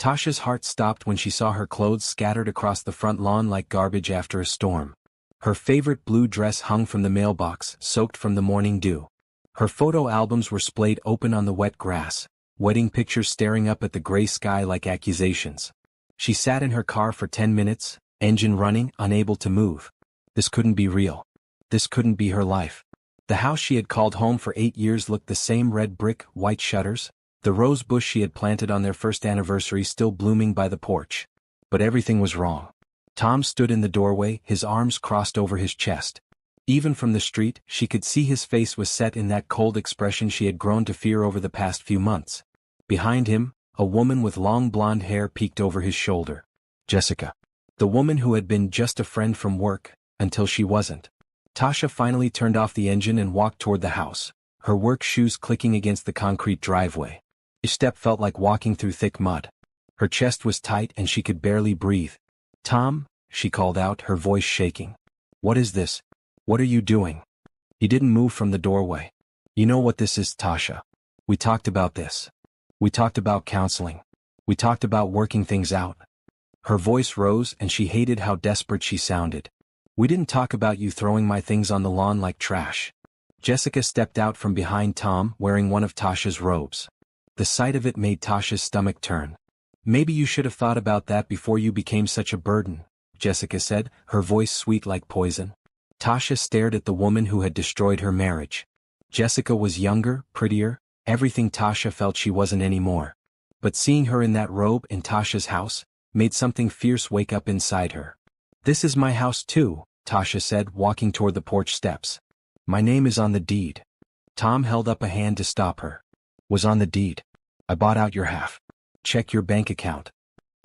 Tasha's heart stopped when she saw her clothes scattered across the front lawn like garbage after a storm. Her favorite blue dress hung from the mailbox, soaked from the morning dew. Her photo albums were splayed open on the wet grass, wedding pictures staring up at the gray sky like accusations. She sat in her car for 10 minutes, engine running, unable to move. This couldn't be real. This couldn't be her life. The house she had called home for 8 years looked the same: red brick, white shutters, the rose bush she had planted on their first anniversary still blooming by the porch. But everything was wrong. Tom stood in the doorway, his arms crossed over his chest. Even from the street, she could see his face was set in that cold expression she had grown to fear over the past few months. Behind him, a woman with long blonde hair peeked over his shoulder. Jessica. The woman who had been just a friend from work, until she wasn't. Tasha finally turned off the engine and walked toward the house, her work shoes clicking against the concrete driveway. Each step felt like walking through thick mud. Her chest was tight and she could barely breathe. "Tom," she called out, her voice shaking. "What is this? What are you doing?" He didn't move from the doorway. "You know what this is, Tasha. We talked about this. We talked about counseling. We talked about working things out." Her voice rose and she hated how desperate she sounded. "We didn't talk about you throwing my things on the lawn like trash." Jessica stepped out from behind Tom, wearing one of Tasha's robes. The sight of it made Tasha's stomach turn. "Maybe you should have thought about that before you became such a burden," Jessica said, her voice sweet like poison. Tasha stared at the woman who had destroyed her marriage. Jessica was younger, prettier, everything Tasha felt she wasn't anymore. But seeing her in that robe in Tasha's house made something fierce wake up inside her. "This is my house too," Tasha said, walking toward the porch steps. "My name is on the deed." Tom held up a hand to stop her. "Was on the deed. I bought out your half. Check your bank account."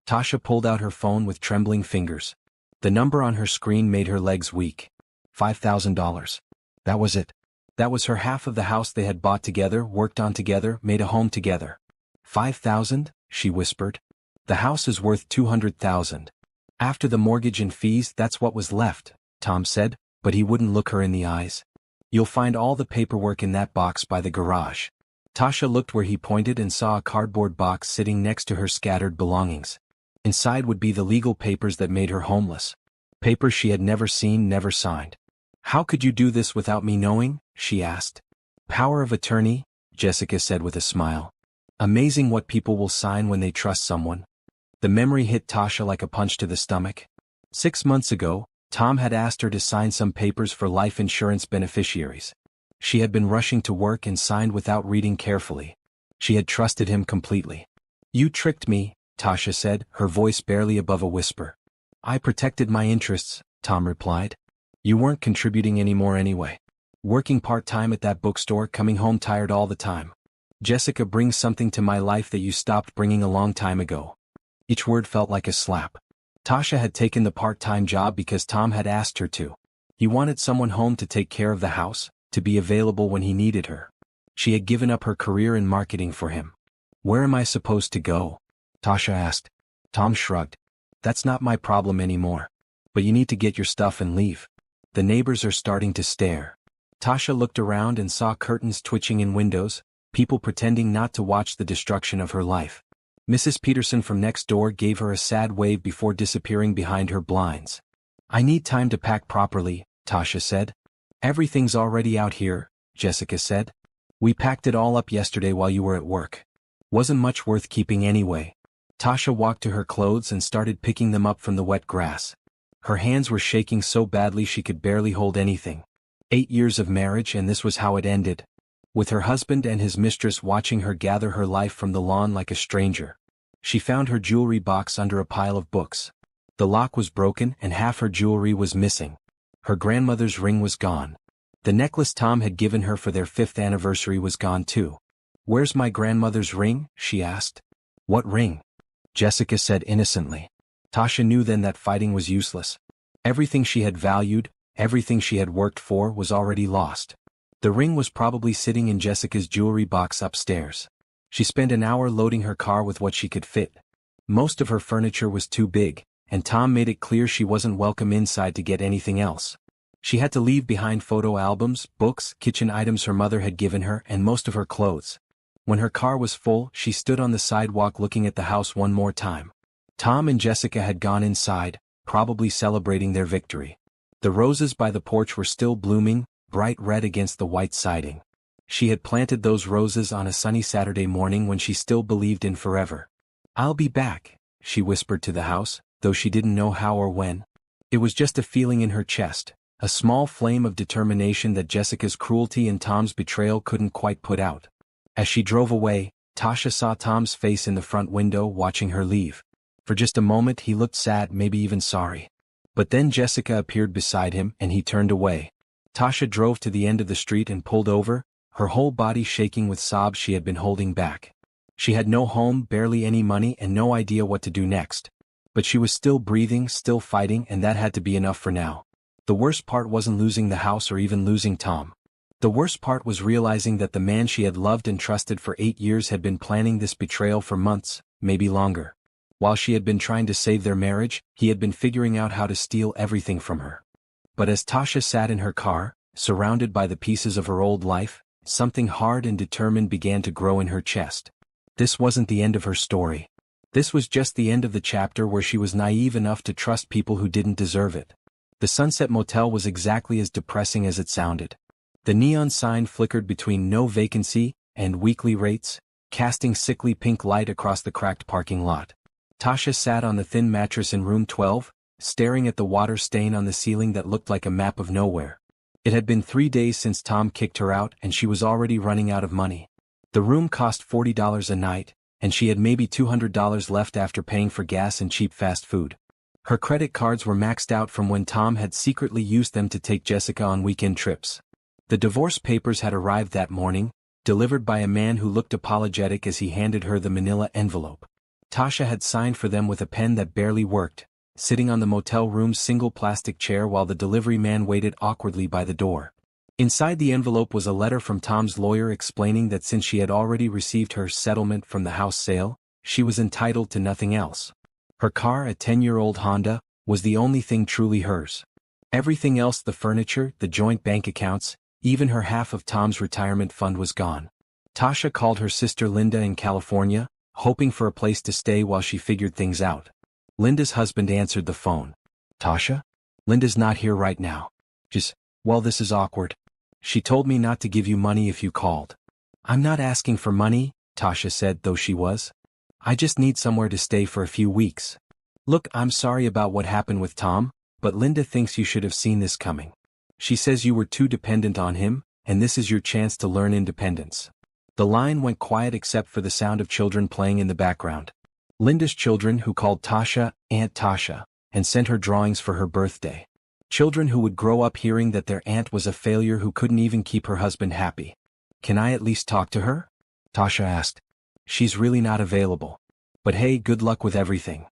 Tasha pulled out her phone with trembling fingers. The number on her screen made her legs weak. $5,000. That was it. That was her half of the house they had bought together, worked on together, made a home together. "5,000?" she whispered. "The house is worth $200,000. After the mortgage and fees, that's what was left," Tom said, but he wouldn't look her in the eyes. "You'll find all the paperwork in that box by the garage." Tasha looked where he pointed and saw a cardboard box sitting next to her scattered belongings. Inside would be the legal papers that made her homeless. Papers she had never seen, never signed. "How could you do this without me knowing?" she asked. "Power of attorney," Jessica said with a smile. "Amazing what people will sign when they trust someone." The memory hit Tasha like a punch to the stomach. 6 months ago, Tom had asked her to sign some papers for life insurance beneficiaries. She had been rushing to work and signed without reading carefully. She had trusted him completely. "You tricked me," Tasha said, her voice barely above a whisper. "I protected my interests," Tom replied. "You weren't contributing anymore anyway. Working part-time at that bookstore, coming home tired all the time. Jessica brings something to my life that you stopped bringing a long time ago." Each word felt like a slap. Tasha had taken the part-time job because Tom had asked her to. He wanted someone home to take care of the house, to be available when he needed her. She had given up her career in marketing for him. "Where am I supposed to go?" Tasha asked. Tom shrugged. "That's not my problem anymore. But you need to get your stuff and leave. The neighbors are starting to stare." Tasha looked around and saw curtains twitching in windows, people pretending not to watch the destruction of her life. Mrs. Peterson from next door gave her a sad wave before disappearing behind her blinds. "I need time to pack properly," Tasha said. "Everything's already out here," Jessica said. "We packed it all up yesterday while you were at work. Wasn't much worth keeping anyway." Tasha walked to her clothes and started picking them up from the wet grass. Her hands were shaking so badly she could barely hold anything. 8 years of marriage, and this was how it ended. With her husband and his mistress watching her gather her life from the lawn like a stranger. She found her jewelry box under a pile of books. The lock was broken and half her jewelry was missing. Her grandmother's ring was gone. The necklace Tom had given her for their 5th anniversary was gone too. "Where's my grandmother's ring?" she asked. "What ring?" Jessica said innocently. Tasha knew then that fighting was useless. Everything she had valued, everything she had worked for was already lost. The ring was probably sitting in Jessica's jewelry box upstairs. She spent an hour loading her car with what she could fit. Most of her furniture was too big, and Tom made it clear she wasn't welcome inside to get anything else. She had to leave behind photo albums, books, kitchen items her mother had given her, and most of her clothes. When her car was full, she stood on the sidewalk looking at the house one more time. Tom and Jessica had gone inside, probably celebrating their victory. The roses by the porch were still blooming, bright red against the white siding. She had planted those roses on a sunny Saturday morning when she still believed in forever. "I'll be back," she whispered to the house, though she didn't know how or when. It was just a feeling in her chest, a small flame of determination that Jessica's cruelty and Tom's betrayal couldn't quite put out. As she drove away, Tasha saw Tom's face in the front window watching her leave. For just a moment he looked sad, maybe even sorry. But then Jessica appeared beside him and he turned away. Tasha drove to the end of the street and pulled over, her whole body shaking with sobs she had been holding back. She had no home, barely any money, and no idea what to do next. But she was still breathing, still fighting, and that had to be enough for now. The worst part wasn't losing the house or even losing Tom. The worst part was realizing that the man she had loved and trusted for 8 years had been planning this betrayal for months, maybe longer. While she had been trying to save their marriage, he had been figuring out how to steal everything from her. But as Tasha sat in her car, surrounded by the pieces of her old life, something hard and determined began to grow in her chest. This wasn't the end of her story. This was just the end of the chapter where she was naive enough to trust people who didn't deserve it. The Sunset Motel was exactly as depressing as it sounded. The neon sign flickered between "no vacancy" and "weekly rates," casting sickly pink light across the cracked parking lot. Tasha sat on the thin mattress in room 12, staring at the water stain on the ceiling that looked like a map of nowhere. It had been 3 days since Tom kicked her out and she was already running out of money. The room cost $40 a night, and she had maybe $200 left after paying for gas and cheap fast food. Her credit cards were maxed out from when Tom had secretly used them to take Jessica on weekend trips. The divorce papers had arrived that morning, delivered by a man who looked apologetic as he handed her the manila envelope. Tasha had signed for them with a pen that barely worked, sitting on the motel room's single plastic chair while the delivery man waited awkwardly by the door. Inside the envelope was a letter from Tom's lawyer explaining that since she had already received her settlement from the house sale, she was entitled to nothing else. Her car, a 10-year-old Honda, was the only thing truly hers. Everything else, the furniture, the joint bank accounts, even her half of Tom's retirement fund, was gone. Tasha called her sister Linda in California, hoping for a place to stay while she figured things out. Linda's husband answered the phone. "Tasha? Linda's not here right now. Well, this is awkward. She told me not to give you money if you called." "I'm not asking for money," Tasha said, though she was. "I just need somewhere to stay for a few weeks. Look, I'm sorry about what happened with Tom, but Linda thinks you should have seen this coming. She says you were too dependent on him, and this is your chance to learn independence." The line went quiet except for the sound of children playing in the background. Linda's children, who called Tasha Aunt Tasha, and sent her drawings for her birthday. Children who would grow up hearing that their aunt was a failure who couldn't even keep her husband happy. "Can I at least talk to her?" Tasha asked. "She's really not available. But hey, good luck with everything."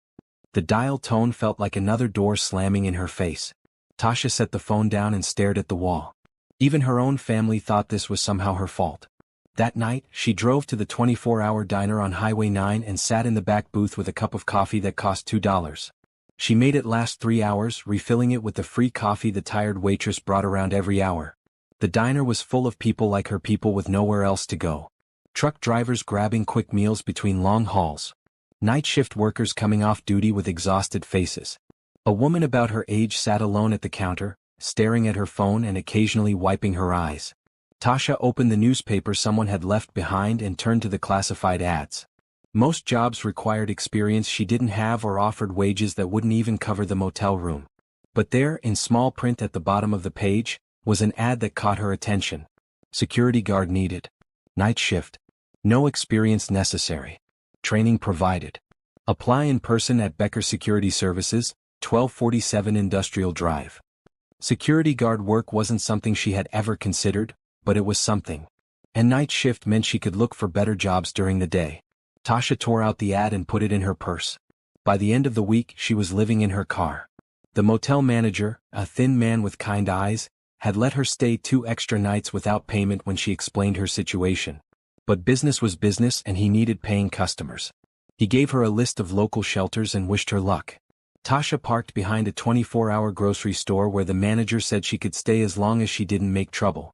The dial tone felt like another door slamming in her face. Tasha set the phone down and stared at the wall. Even her own family thought this was somehow her fault. That night, she drove to the 24-hour diner on Highway 9 and sat in the back booth with a cup of coffee that cost $2. She made it last 3 hours, refilling it with the free coffee the tired waitress brought around every hour. The diner was full of people like her, people with nowhere else to go. Truck drivers grabbing quick meals between long hauls. Night shift workers coming off duty with exhausted faces. A woman about her age sat alone at the counter, staring at her phone and occasionally wiping her eyes. Tasha opened the newspaper someone had left behind and turned to the classified ads. Most jobs required experience she didn't have or offered wages that wouldn't even cover the motel room. But there, in small print at the bottom of the page, was an ad that caught her attention. Security guard needed. Night shift. No experience necessary. Training provided. Apply in person at Becker Security Services, 1247 Industrial Drive. Security guard work wasn't something she had ever considered, but it was something. And night shift meant she could look for better jobs during the day. Tasha tore out the ad and put it in her purse. By the end of the week, she was living in her car. The motel manager, a thin man with kind eyes, had let her stay 2 extra nights without payment when she explained her situation. But business was business and he needed paying customers. He gave her a list of local shelters and wished her luck. Tasha parked behind a 24-hour grocery store where the manager said she could stay as long as she didn't make trouble.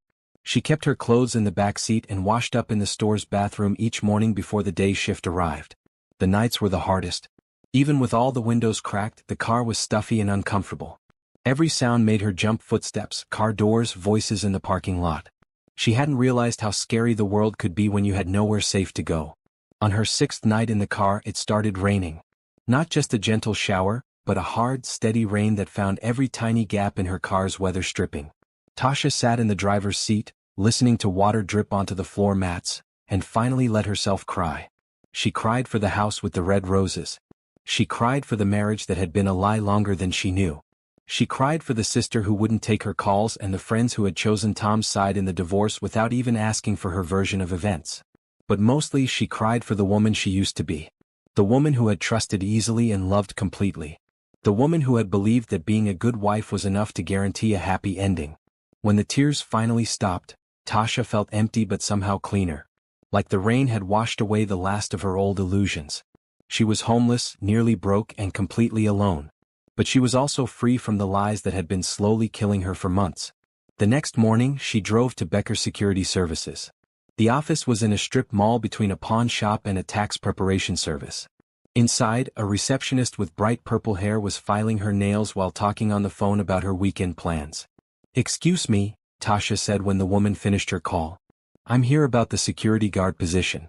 She kept her clothes in the back seat and washed up in the store's bathroom each morning before the day shift arrived. The nights were the hardest. Even with all the windows cracked, the car was stuffy and uncomfortable. Every sound made her jump: footsteps, car doors, voices in the parking lot. She hadn't realized how scary the world could be when you had nowhere safe to go. On her 6th night in the car, it started raining. Not just a gentle shower, but a hard, steady rain that found every tiny gap in her car's weather stripping. Tasha sat in the driver's seat, listening to water drip onto the floor mats, and finally let herself cry. She cried for the house with the red roses. She cried for the marriage that had been a lie longer than she knew. She cried for the sister who wouldn't take her calls and the friends who had chosen Tom's side in the divorce without even asking for her version of events. But mostly she cried for the woman she used to be. The woman who had trusted easily and loved completely. The woman who had believed that being a good wife was enough to guarantee a happy ending. When the tears finally stopped, Tasha felt empty but somehow cleaner. Like the rain had washed away the last of her old illusions. She was homeless, nearly broke, and completely alone. But she was also free from the lies that had been slowly killing her for months. The next morning, she drove to Becker Security Services. The office was in a strip mall between a pawn shop and a tax preparation service. Inside, a receptionist with bright purple hair was filing her nails while talking on the phone about her weekend plans. "Excuse me," Tasha said when the woman finished her call. "I'm here about the security guard position."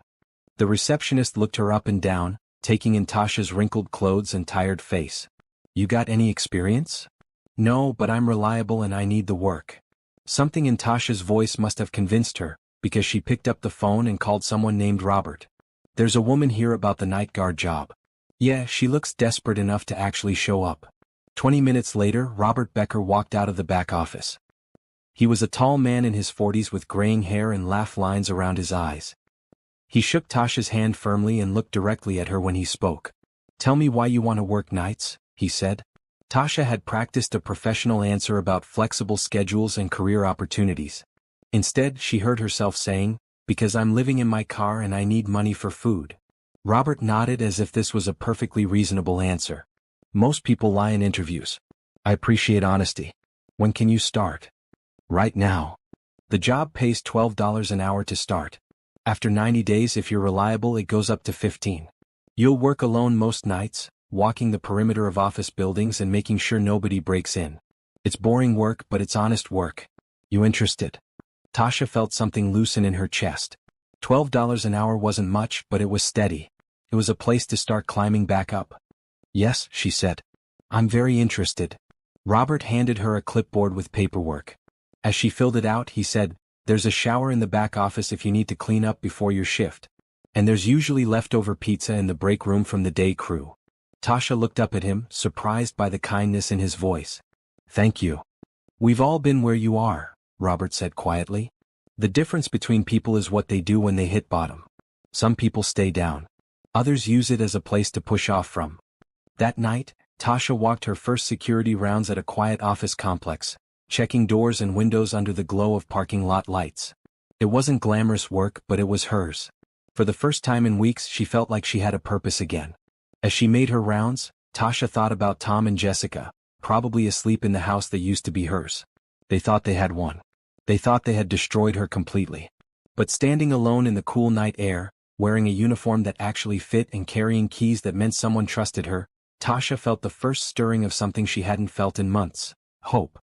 The receptionist looked her up and down, taking in Tasha's wrinkled clothes and tired face. "You got any experience?" "No, but I'm reliable and I need the work." Something in Tasha's voice must have convinced her, because she picked up the phone and called someone named Robert. "There's a woman here about the night guard job." "Yeah, she looks desperate enough to actually show up." 20 minutes later, Robert Becker walked out of the back office. He was a tall man in his 40s with graying hair and laugh lines around his eyes. He shook Tasha's hand firmly and looked directly at her when he spoke. "Tell me why you want to work nights," he said. Tasha had practiced a professional answer about flexible schedules and career opportunities. Instead, she heard herself saying, "Because I'm living in my car and I need money for food." Robert nodded as if this was a perfectly reasonable answer. "Most people lie in interviews. I appreciate honesty. When can you start?" "Right now." "The job pays $12 an hour to start. After 90 days, if you're reliable, it goes up to 15. You'll work alone most nights, walking the perimeter of office buildings and making sure nobody breaks in. It's boring work, but it's honest work. You interested?" Tasha felt something loosen in her chest. $12 an hour wasn't much, but it was steady. It was a place to start climbing back up. "Yes," she said. "I'm very interested." Robert handed her a clipboard with paperwork. As she filled it out, he said, "There's a shower in the back office if you need to clean up before your shift. And there's usually leftover pizza in the break room from the day crew." Tasha looked up at him, surprised by the kindness in his voice. "Thank you." "We've all been where you are," Robert said quietly. "The difference between people is what they do when they hit bottom. Some people stay down. Others use it as a place to push off from." That night, Tasha walked her first security rounds at a quiet office complex, checking doors and windows under the glow of parking lot lights. It wasn't glamorous work, but it was hers. For the first time in weeks, she felt like she had a purpose again. As she made her rounds, Tasha thought about Tom and Jessica, probably asleep in the house that used to be hers. They thought they had won. They thought they had destroyed her completely. But standing alone in the cool night air, wearing a uniform that actually fit and carrying keys that meant someone trusted her, Tasha felt the first stirring of something she hadn't felt in months: hope.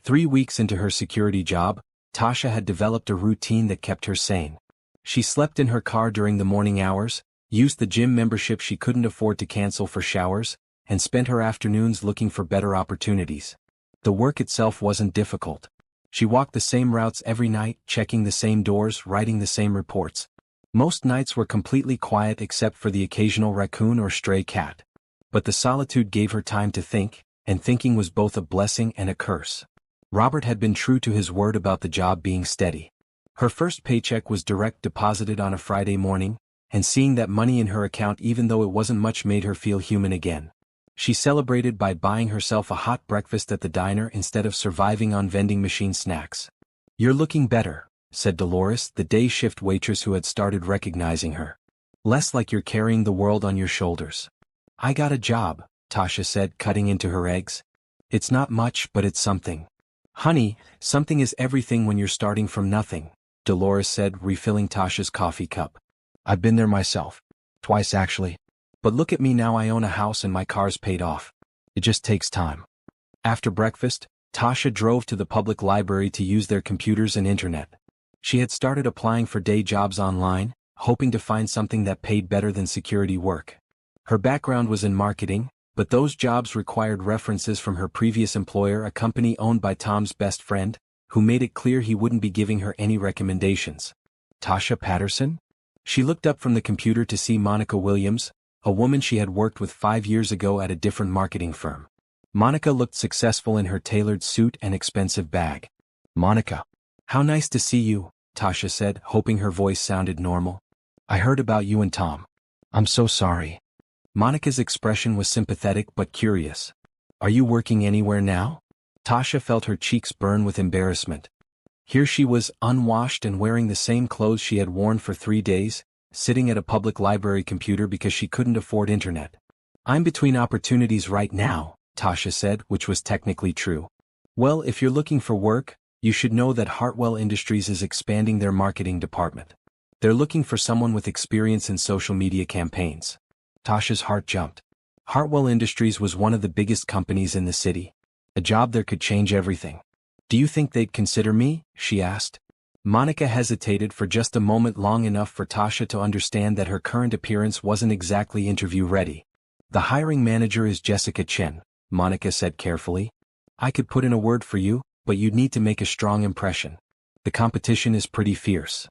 3 weeks into her security job, Tasha had developed a routine that kept her sane. She slept in her car during the morning hours, used the gym membership she couldn't afford to cancel for showers, and spent her afternoons looking for better opportunities. The work itself wasn't difficult. She walked the same routes every night, checking the same doors, writing the same reports. Most nights were completely quiet except for the occasional raccoon or stray cat. But the solitude gave her time to think, and thinking was both a blessing and a curse. Robert had been true to his word about the job being steady. Her first paycheck was direct deposited on a Friday morning, and seeing that money in her account even though it wasn't much made her feel human again. She celebrated by buying herself a hot breakfast at the diner instead of surviving on vending machine snacks. "You're looking better," said Dolores, the day shift waitress who had started recognizing her. "Less like you're carrying the world on your shoulders." "I got a job," Tasha said, cutting into her eggs. "It's not much, but it's something." Honey, something is everything when you're starting from nothing, Dolores said, refilling Tasha's coffee cup. I've been there myself. Twice actually. But look at me now, I own a house and my car's paid off. It just takes time. After breakfast, Tasha drove to the public library to use their computers and internet. She had started applying for day jobs online, hoping to find something that paid better than security work. Her background was in marketing, but those jobs required references from her previous employer, a company owned by Tom's best friend, who made it clear he wouldn't be giving her any recommendations. Tasha Patterson? She looked up from the computer to see Monica Williams, a woman she had worked with 5 years ago at a different marketing firm. Monica looked successful in her tailored suit and expensive bag. Monica. How nice to see you, Tasha said, hoping her voice sounded normal. I heard about you and Tom. I'm so sorry. Monica's expression was sympathetic but curious. Are you working anywhere now? Tasha felt her cheeks burn with embarrassment. Here she was, unwashed and wearing the same clothes she had worn for 3 days, sitting at a public library computer because she couldn't afford internet. I'm between opportunities right now, Tasha said, which was technically true. Well, if you're looking for work, you should know that Hartwell Industries is expanding their marketing department. They're looking for someone with experience in social media campaigns. Tasha's heart jumped. Hartwell Industries was one of the biggest companies in the city. A job there could change everything. Do you think they'd consider me? She asked. Monica hesitated for just a moment, long enough for Tasha to understand that her current appearance wasn't exactly interview-ready. The hiring manager is Jessica Chen, Monica said carefully. I could put in a word for you, but you'd need to make a strong impression. The competition is pretty fierce.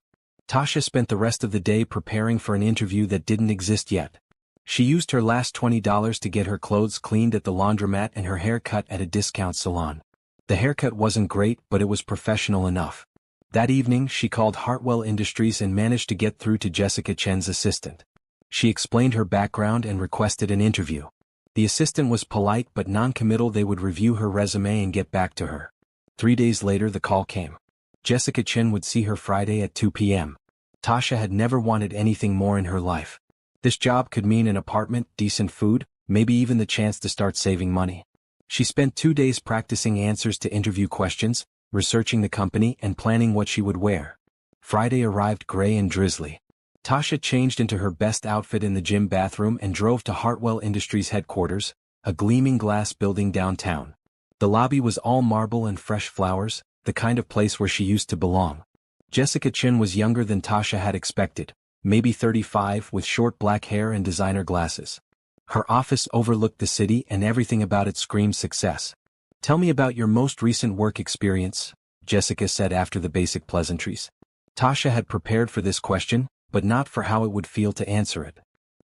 Tasha spent the rest of the day preparing for an interview that didn't exist yet. She used her last $20 to get her clothes cleaned at the laundromat and her hair cut at a discount salon. The haircut wasn't great, but it was professional enough. That evening, she called Hartwell Industries and managed to get through to Jessica Chen's assistant. She explained her background and requested an interview. The assistant was polite but non-committal. They would review her resume and get back to her. 3 days later, the call came. Jessica Chen would see her Friday at 2 p.m. Tasha had never wanted anything more in her life. This job could mean an apartment, decent food, maybe even the chance to start saving money. She spent 2 days practicing answers to interview questions, researching the company and planning what she would wear. Friday arrived gray and drizzly. Tasha changed into her best outfit in the gym bathroom and drove to Hartwell Industries headquarters, a gleaming glass building downtown. The lobby was all marble and fresh flowers, the kind of place where she used to belong. Jessica Chen was younger than Tasha had expected, maybe 35, with short black hair and designer glasses. Her office overlooked the city and everything about it screamed success. Tell me about your most recent work experience, Jessica said after the basic pleasantries. Tasha had prepared for this question, but not for how it would feel to answer it.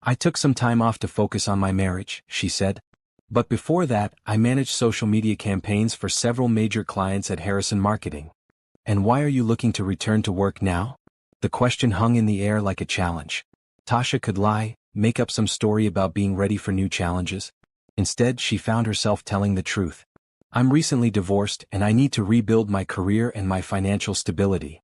I took some time off to focus on my marriage, she said. But before that, I managed social media campaigns for several major clients at Harrison Marketing. And why are you looking to return to work now? The question hung in the air like a challenge. Tasha could lie, make up some story about being ready for new challenges. Instead, she found herself telling the truth. I'm recently divorced and I need to rebuild my career and my financial stability.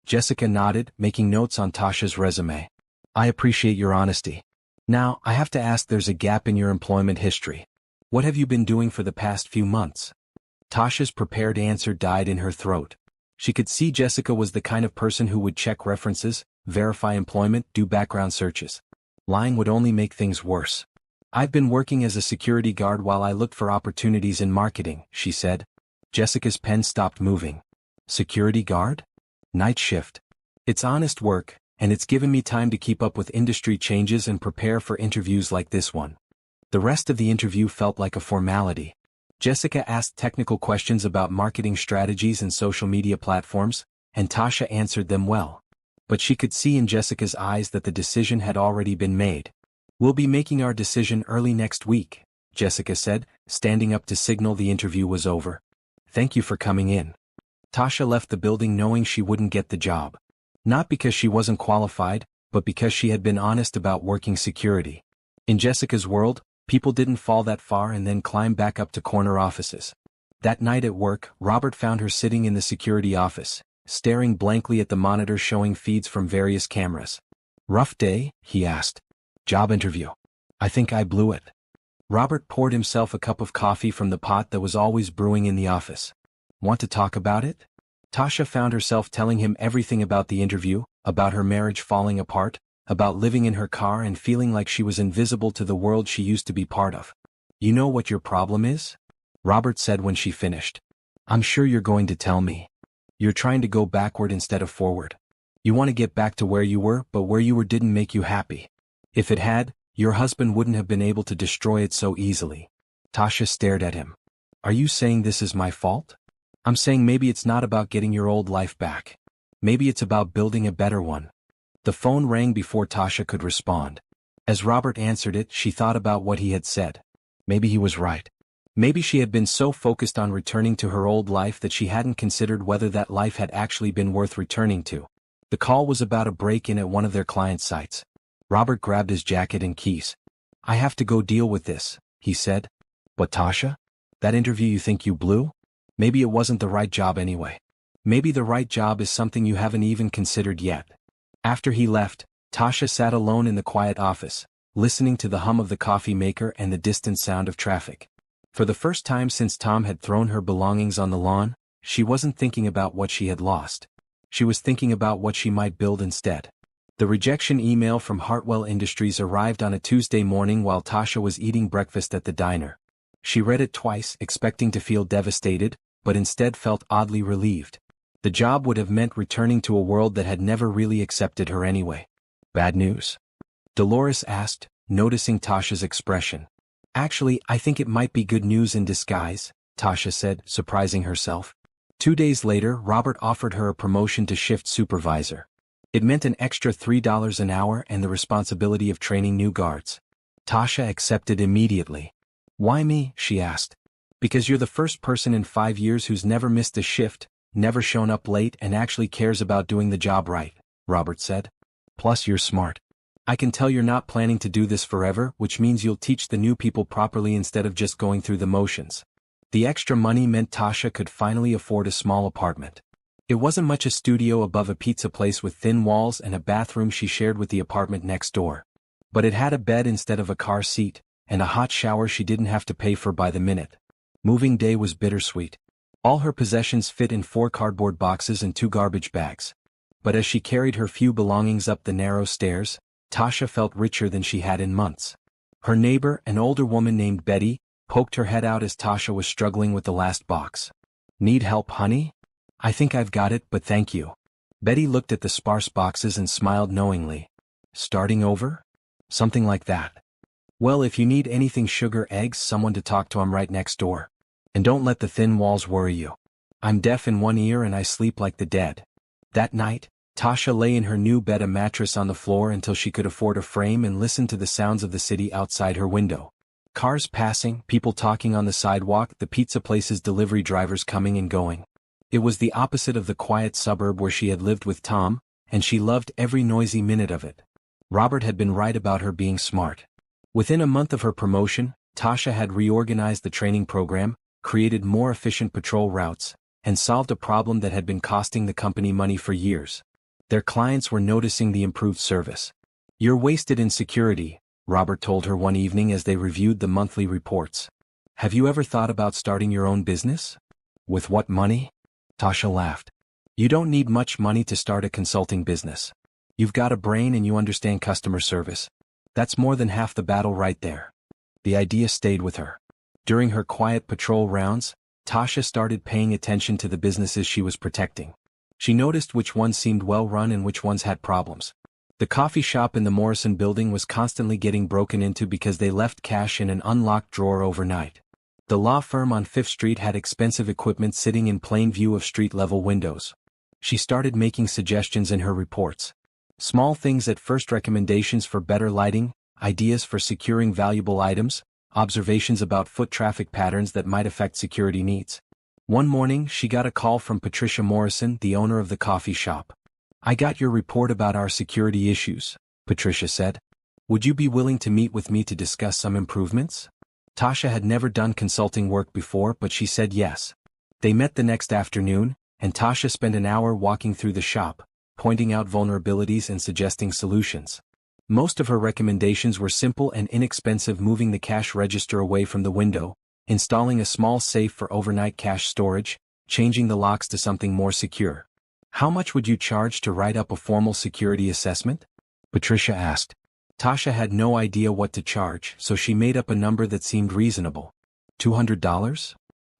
Jessica nodded, making notes on Tasha's resume. I appreciate your honesty. Now, I have to ask, there's a gap in your employment history. What have you been doing for the past few months? Tasha's prepared answer died in her throat. She could see Jessica was the kind of person who would check references, verify employment, do background searches. Lying would only make things worse. I've been working as a security guard while I looked for opportunities in marketing, she said. Jessica's pen stopped moving. Security guard? Night shift. It's honest work, and it's given me time to keep up with industry changes and prepare for interviews like this one. The rest of the interview felt like a formality. Jessica asked technical questions about marketing strategies and social media platforms, and Tasha answered them well. But she could see in Jessica's eyes that the decision had already been made. We'll be making our decision early next week, Jessica said, standing up to signal the interview was over. Thank you for coming in. Tasha left the building knowing she wouldn't get the job. Not because she wasn't qualified, but because she had been honest about working security. In Jessica's world, people didn't fall that far and then climb back up to corner offices. That night at work, Robert found her sitting in the security office, staring blankly at the monitor showing feeds from various cameras. Rough day? He asked. Job interview. I think I blew it. Robert poured himself a cup of coffee from the pot that was always brewing in the office. Want to talk about it? Tasha found herself telling him everything about the interview, about her marriage falling apart, about living in her car and feeling like she was invisible to the world she used to be part of. You know what your problem is? Robert said when she finished. I'm sure you're going to tell me. You're trying to go backward instead of forward. You want to get back to where you were, but where you were didn't make you happy. If it had, your husband wouldn't have been able to destroy it so easily. Tasha stared at him. Are you saying this is my fault? I'm saying maybe it's not about getting your old life back. Maybe it's about building a better one. The phone rang before Tasha could respond. As Robert answered it, she thought about what he had said. Maybe he was right. Maybe she had been so focused on returning to her old life that she hadn't considered whether that life had actually been worth returning to. The call was about a break-in at one of their client sites. Robert grabbed his jacket and keys. I have to go deal with this, he said. But Tasha? That interview you think you blew? Maybe it wasn't the right job anyway. Maybe the right job is something you haven't even considered yet. After he left, Tasha sat alone in the quiet office, listening to the hum of the coffee maker and the distant sound of traffic. For the first time since Tom had thrown her belongings on the lawn, she wasn't thinking about what she had lost. She was thinking about what she might build instead. The rejection email from Hartwell Industries arrived on a Tuesday morning while Tasha was eating breakfast at the diner. She read it twice, expecting to feel devastated, but instead felt oddly relieved. The job would have meant returning to a world that had never really accepted her anyway. Bad news? Dolores asked, noticing Tasha's expression. Actually, I think it might be good news in disguise, Tasha said, surprising herself. 2 days later, Robert offered her a promotion to shift supervisor. It meant an extra $3 an hour and the responsibility of training new guards. Tasha accepted immediately. Why me? She asked. Because you're the first person in 5 years who's never missed a shift, never shown up late and actually cares about doing the job right, Robert said. Plus you're smart. I can tell you're not planning to do this forever, which means you'll teach the new people properly instead of just going through the motions. The extra money meant Tasha could finally afford a small apartment. It wasn't much a studio above a pizza place with thin walls and a bathroom she shared with the apartment next door. But it had a bed instead of a car seat, and a hot shower she didn't have to pay for by the minute. Moving day was bittersweet. All her possessions fit in 4 cardboard boxes and 2 garbage bags. But as she carried her few belongings up the narrow stairs, Tasha felt richer than she had in months. Her neighbor, an older woman named Betty, poked her head out as Tasha was struggling with the last box. Need help, honey? I think I've got it, but thank you. Betty looked at the sparse boxes and smiled knowingly. Starting over? Something like that. Well, if you need anything sugar, eggs, someone to talk to, I'm right next door. And don't let the thin walls worry you. I'm deaf in one ear and I sleep like the dead. That night, Tasha lay in her new bed, a mattress on the floor, until she could afford a frame and listened to the sounds of the city outside her window. Cars passing, people talking on the sidewalk, the pizza place's delivery drivers coming and going. It was the opposite of the quiet suburb where she had lived with Tom, and she loved every noisy minute of it. Robert had been right about her being smart. Within a month of her promotion, Tasha had reorganized the training program, created more efficient patrol routes, and solved a problem that had been costing the company money for years. Their clients were noticing the improved service. You're wasted in security, Robert told her one evening as they reviewed the monthly reports. Have you ever thought about starting your own business? With what money? Tasha laughed. You don't need much money to start a consulting business. You've got a brain and you understand customer service. That's more than half the battle right there. The idea stayed with her. During her quiet patrol rounds, Tasha started paying attention to the businesses she was protecting. She noticed which ones seemed well-run and which ones had problems. The coffee shop in the Morrison building was constantly getting broken into because they left cash in an unlocked drawer overnight. The law firm on 5th Street had expensive equipment sitting in plain view of street-level windows. She started making suggestions in her reports. Small things at first: recommendations for better lighting, ideas for securing valuable items, observations about foot traffic patterns that might affect security needs. One morning, she got a call from Patricia Morrison, the owner of the coffee shop. I got your report about our security issues, Patricia said. Would you be willing to meet with me to discuss some improvements? Tasha had never done consulting work before, but she said yes. They met the next afternoon, and Tasha spent an hour walking through the shop, pointing out vulnerabilities and suggesting solutions. Most of her recommendations were simple and inexpensive: moving the cash register away from the window, installing a small safe for overnight cash storage, changing the locks to something more secure. How much would you charge to write up a formal security assessment? Patricia asked. Tasha had no idea what to charge, so she made up a number that seemed reasonable. $200?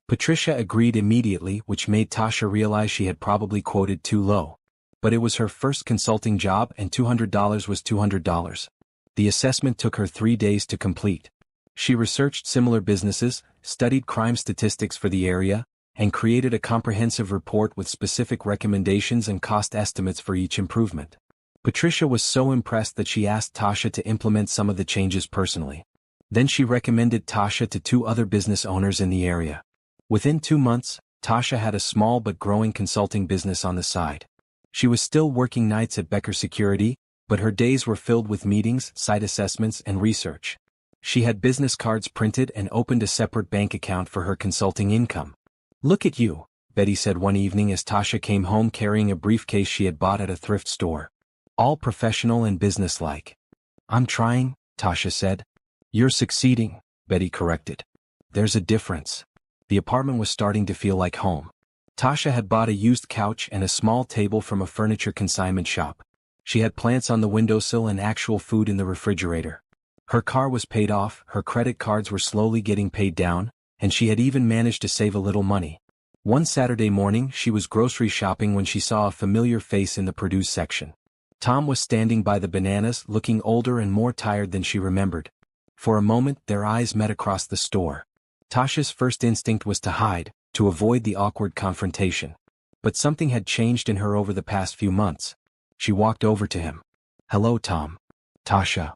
Patricia agreed immediately, which made Tasha realize she had probably quoted too low. But it was her first consulting job and $200 was $200. The assessment took her 3 days to complete. She researched similar businesses, studied crime statistics for the area, and created a comprehensive report with specific recommendations and cost estimates for each improvement. Patricia was so impressed that she asked Tasha to implement some of the changes personally. Then she recommended Tasha to 2 other business owners in the area. Within 2 months, Tasha had a small but growing consulting business on the side. She was still working nights at Becker Security, but her days were filled with meetings, site assessments, and research. She had business cards printed and opened a separate bank account for her consulting income. "Look at you," Betty said one evening as Tasha came home carrying a briefcase she had bought at a thrift store. "All professional and businesslike." "I'm trying," Tasha said. "You're succeeding," Betty corrected. "There's a difference." The apartment was starting to feel like home. Tasha had bought a used couch and a small table from a furniture consignment shop. She had plants on the windowsill and actual food in the refrigerator. Her car was paid off, her credit cards were slowly getting paid down, and she had even managed to save a little money. One Saturday morning she was grocery shopping when she saw a familiar face in the produce section. Tom was standing by the bananas, looking older and more tired than she remembered. For a moment their eyes met across the store. Tasha's first instinct was to hide, to avoid the awkward confrontation. But something had changed in her over the past few months. She walked over to him. "Hello, Tom." "Tasha."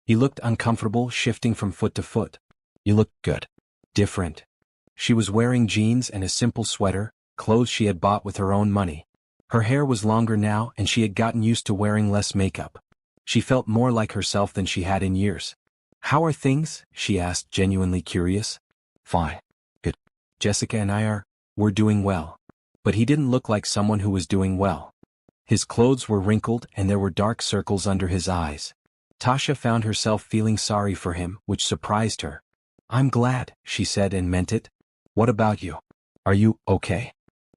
He looked uncomfortable, shifting from foot to foot. "You look good." "Different." She was wearing jeans and a simple sweater, clothes she had bought with her own money. Her hair was longer now and she had gotten used to wearing less makeup. She felt more like herself than she had in years. "How are things?" she asked, genuinely curious. "Fine. Good. Jessica and we're doing well." But he didn't look like someone who was doing well. His clothes were wrinkled and there were dark circles under his eyes. Tasha found herself feeling sorry for him, which surprised her. "I'm glad," she said and meant it. "What about you? Are you okay?"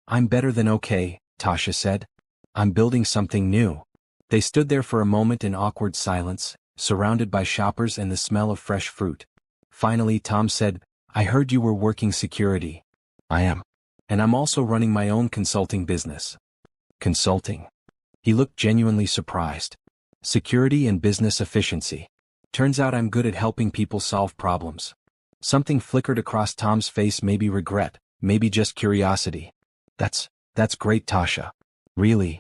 "I'm better than okay," Tasha said. "I'm building something new." They stood there for a moment in awkward silence, surrounded by shoppers and the smell of fresh fruit. Finally Tom said, "I heard you were working security." "I am. And I'm also running my own consulting business." "Consulting?" He looked genuinely surprised. "Security and business efficiency. Turns out I'm good at helping people solve problems." Something flickered across Tom's face, maybe regret, maybe just curiosity. That's great, Tasha." "Really?"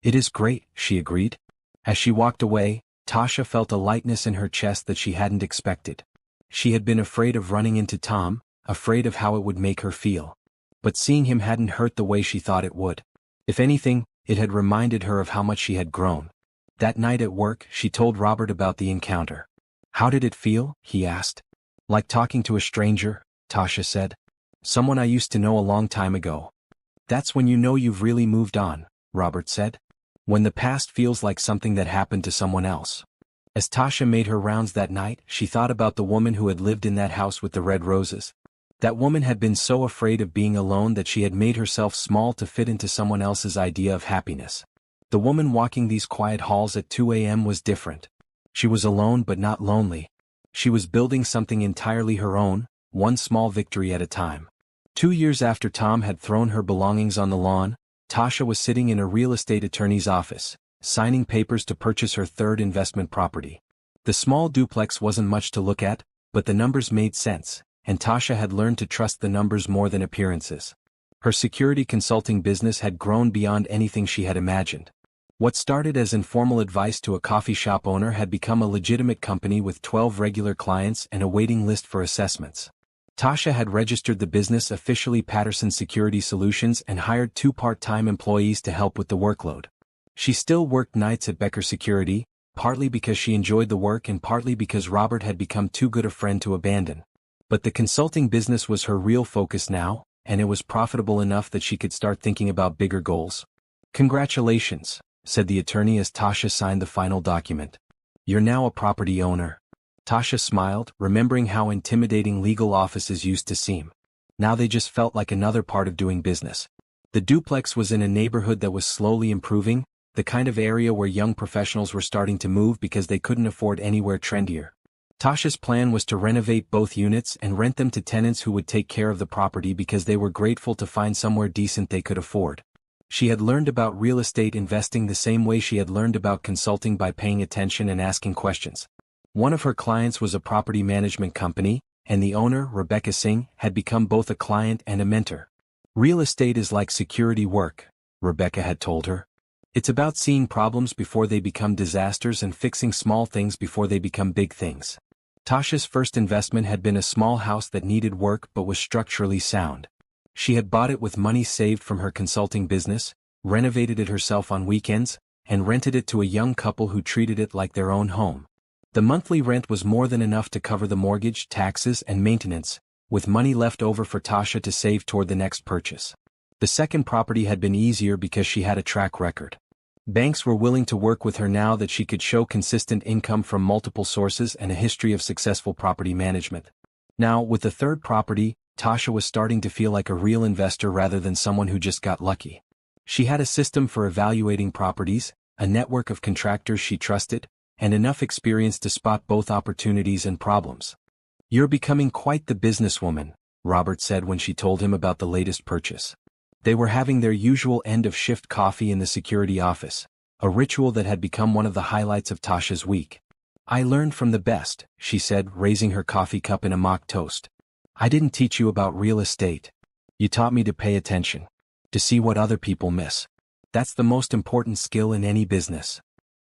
"It is great," she agreed. As she walked away, Tasha felt a lightness in her chest that she hadn't expected. She had been afraid of running into Tom, afraid of how it would make her feel. But seeing him hadn't hurt the way she thought it would. If anything, it had reminded her of how much she had grown. That night at work, she told Robert about the encounter. "How did it feel?" he asked. "Like talking to a stranger," Tasha said. "Someone I used to know a long time ago." "That's when you know you've really moved on," Robert said. "When the past feels like something that happened to someone else." As Tasha made her rounds that night, she thought about the woman who had lived in that house with the red roses. That woman had been so afraid of being alone that she had made herself small to fit into someone else's idea of happiness. The woman walking these quiet halls at 2 a.m. was different. She was alone but not lonely. She was building something entirely her own, one small victory at a time. 2 years after Tom had thrown her belongings on the lawn, Tasha was sitting in a real estate attorney's office, signing papers to purchase her third investment property. The small duplex wasn't much to look at, but the numbers made sense, and Tasha had learned to trust the numbers more than appearances. Her security consulting business had grown beyond anything she had imagined. What started as informal advice to a coffee shop owner had become a legitimate company with 12 regular clients and a waiting list for assessments. Tasha had registered the business officially Patterson Security Solutions and hired 2 part-time employees to help with the workload. She still worked nights at Becker Security, partly because she enjoyed the work and partly because Robert had become too good a friend to abandon. But the consulting business was her real focus now, and it was profitable enough that she could start thinking about bigger goals. "Congratulations," said the attorney as Tasha signed the final document. "You're now a property owner." Tasha smiled, remembering how intimidating legal offices used to seem. Now they just felt like another part of doing business. The duplex was in a neighborhood that was slowly improving, the kind of area where young professionals were starting to move because they couldn't afford anywhere trendier. Tasha's plan was to renovate both units and rent them to tenants who would take care of the property because they were grateful to find somewhere decent they could afford. She had learned about real estate investing the same way she had learned about consulting, by paying attention and asking questions. One of her clients was a property management company, and the owner, Rebecca Singh, had become both a client and a mentor. Real estate is like security work, Rebecca had told her. It's about seeing problems before they become disasters and fixing small things before they become big things. Tasha's first investment had been a small house that needed work but was structurally sound. She had bought it with money saved from her consulting business, renovated it herself on weekends, and rented it to a young couple who treated it like their own home. The monthly rent was more than enough to cover the mortgage, taxes, and maintenance, with money left over for Tasha to save toward the next purchase. The second property had been easier because she had a track record. Banks were willing to work with her now that she could show consistent income from multiple sources and a history of successful property management. Now, with the third property, Tasha was starting to feel like a real investor rather than someone who just got lucky. She had a system for evaluating properties, a network of contractors she trusted, and enough experience to spot both opportunities and problems. "You're becoming quite the businesswoman," Robert said when she told him about the latest purchase. They were having their usual end-of-shift coffee in the security office, a ritual that had become one of the highlights of Tasha's week. "I learned from the best," she said, raising her coffee cup in a mock toast. "I didn't teach you about real estate. You taught me to pay attention, to see what other people miss. That's the most important skill in any business."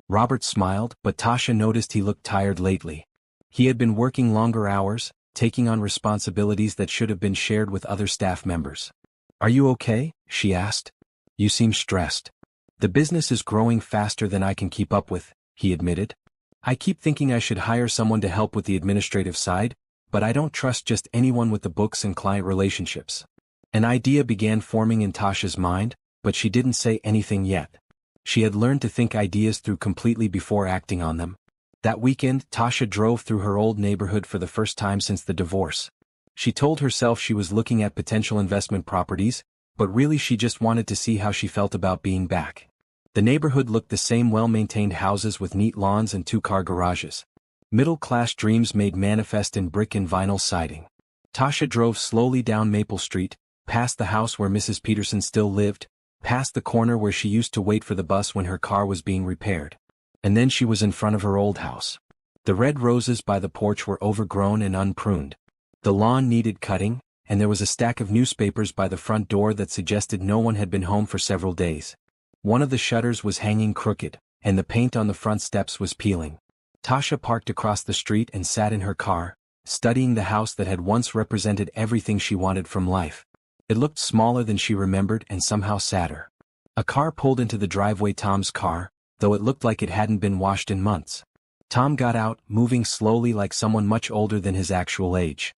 Robert smiled, but Tasha noticed he looked tired lately. He had been working longer hours, taking on responsibilities that should have been shared with other staff members. "Are you okay?" she asked. "You seem stressed." "The business is growing faster than I can keep up with," he admitted. "I keep thinking I should hire someone to help with the administrative side, but I don't trust just anyone with the books and client relationships." An idea began forming in Tasha's mind, but she didn't say anything yet. She had learned to think ideas through completely before acting on them. That weekend, Tasha drove through her old neighborhood for the first time since the divorce. She told herself she was looking at potential investment properties, but really she just wanted to see how she felt about being back. The neighborhood looked the same, well-maintained houses with neat lawns and two-car garages. Middle-class dreams made manifest in brick and vinyl siding. Tasha drove slowly down Maple Street, past the house where Mrs. Peterson still lived, past the corner where she used to wait for the bus when her car was being repaired. And then she was in front of her old house. The red roses by the porch were overgrown and unpruned. The lawn needed cutting, and there was a stack of newspapers by the front door that suggested no one had been home for several days. One of the shutters was hanging crooked, and the paint on the front steps was peeling. Tasha parked across the street and sat in her car, studying the house that had once represented everything she wanted from life. It looked smaller than she remembered and somehow sadder. A car pulled into the driveway, Tom's car, though it looked like it hadn't been washed in months. Tom got out, moving slowly like someone much older than his actual age.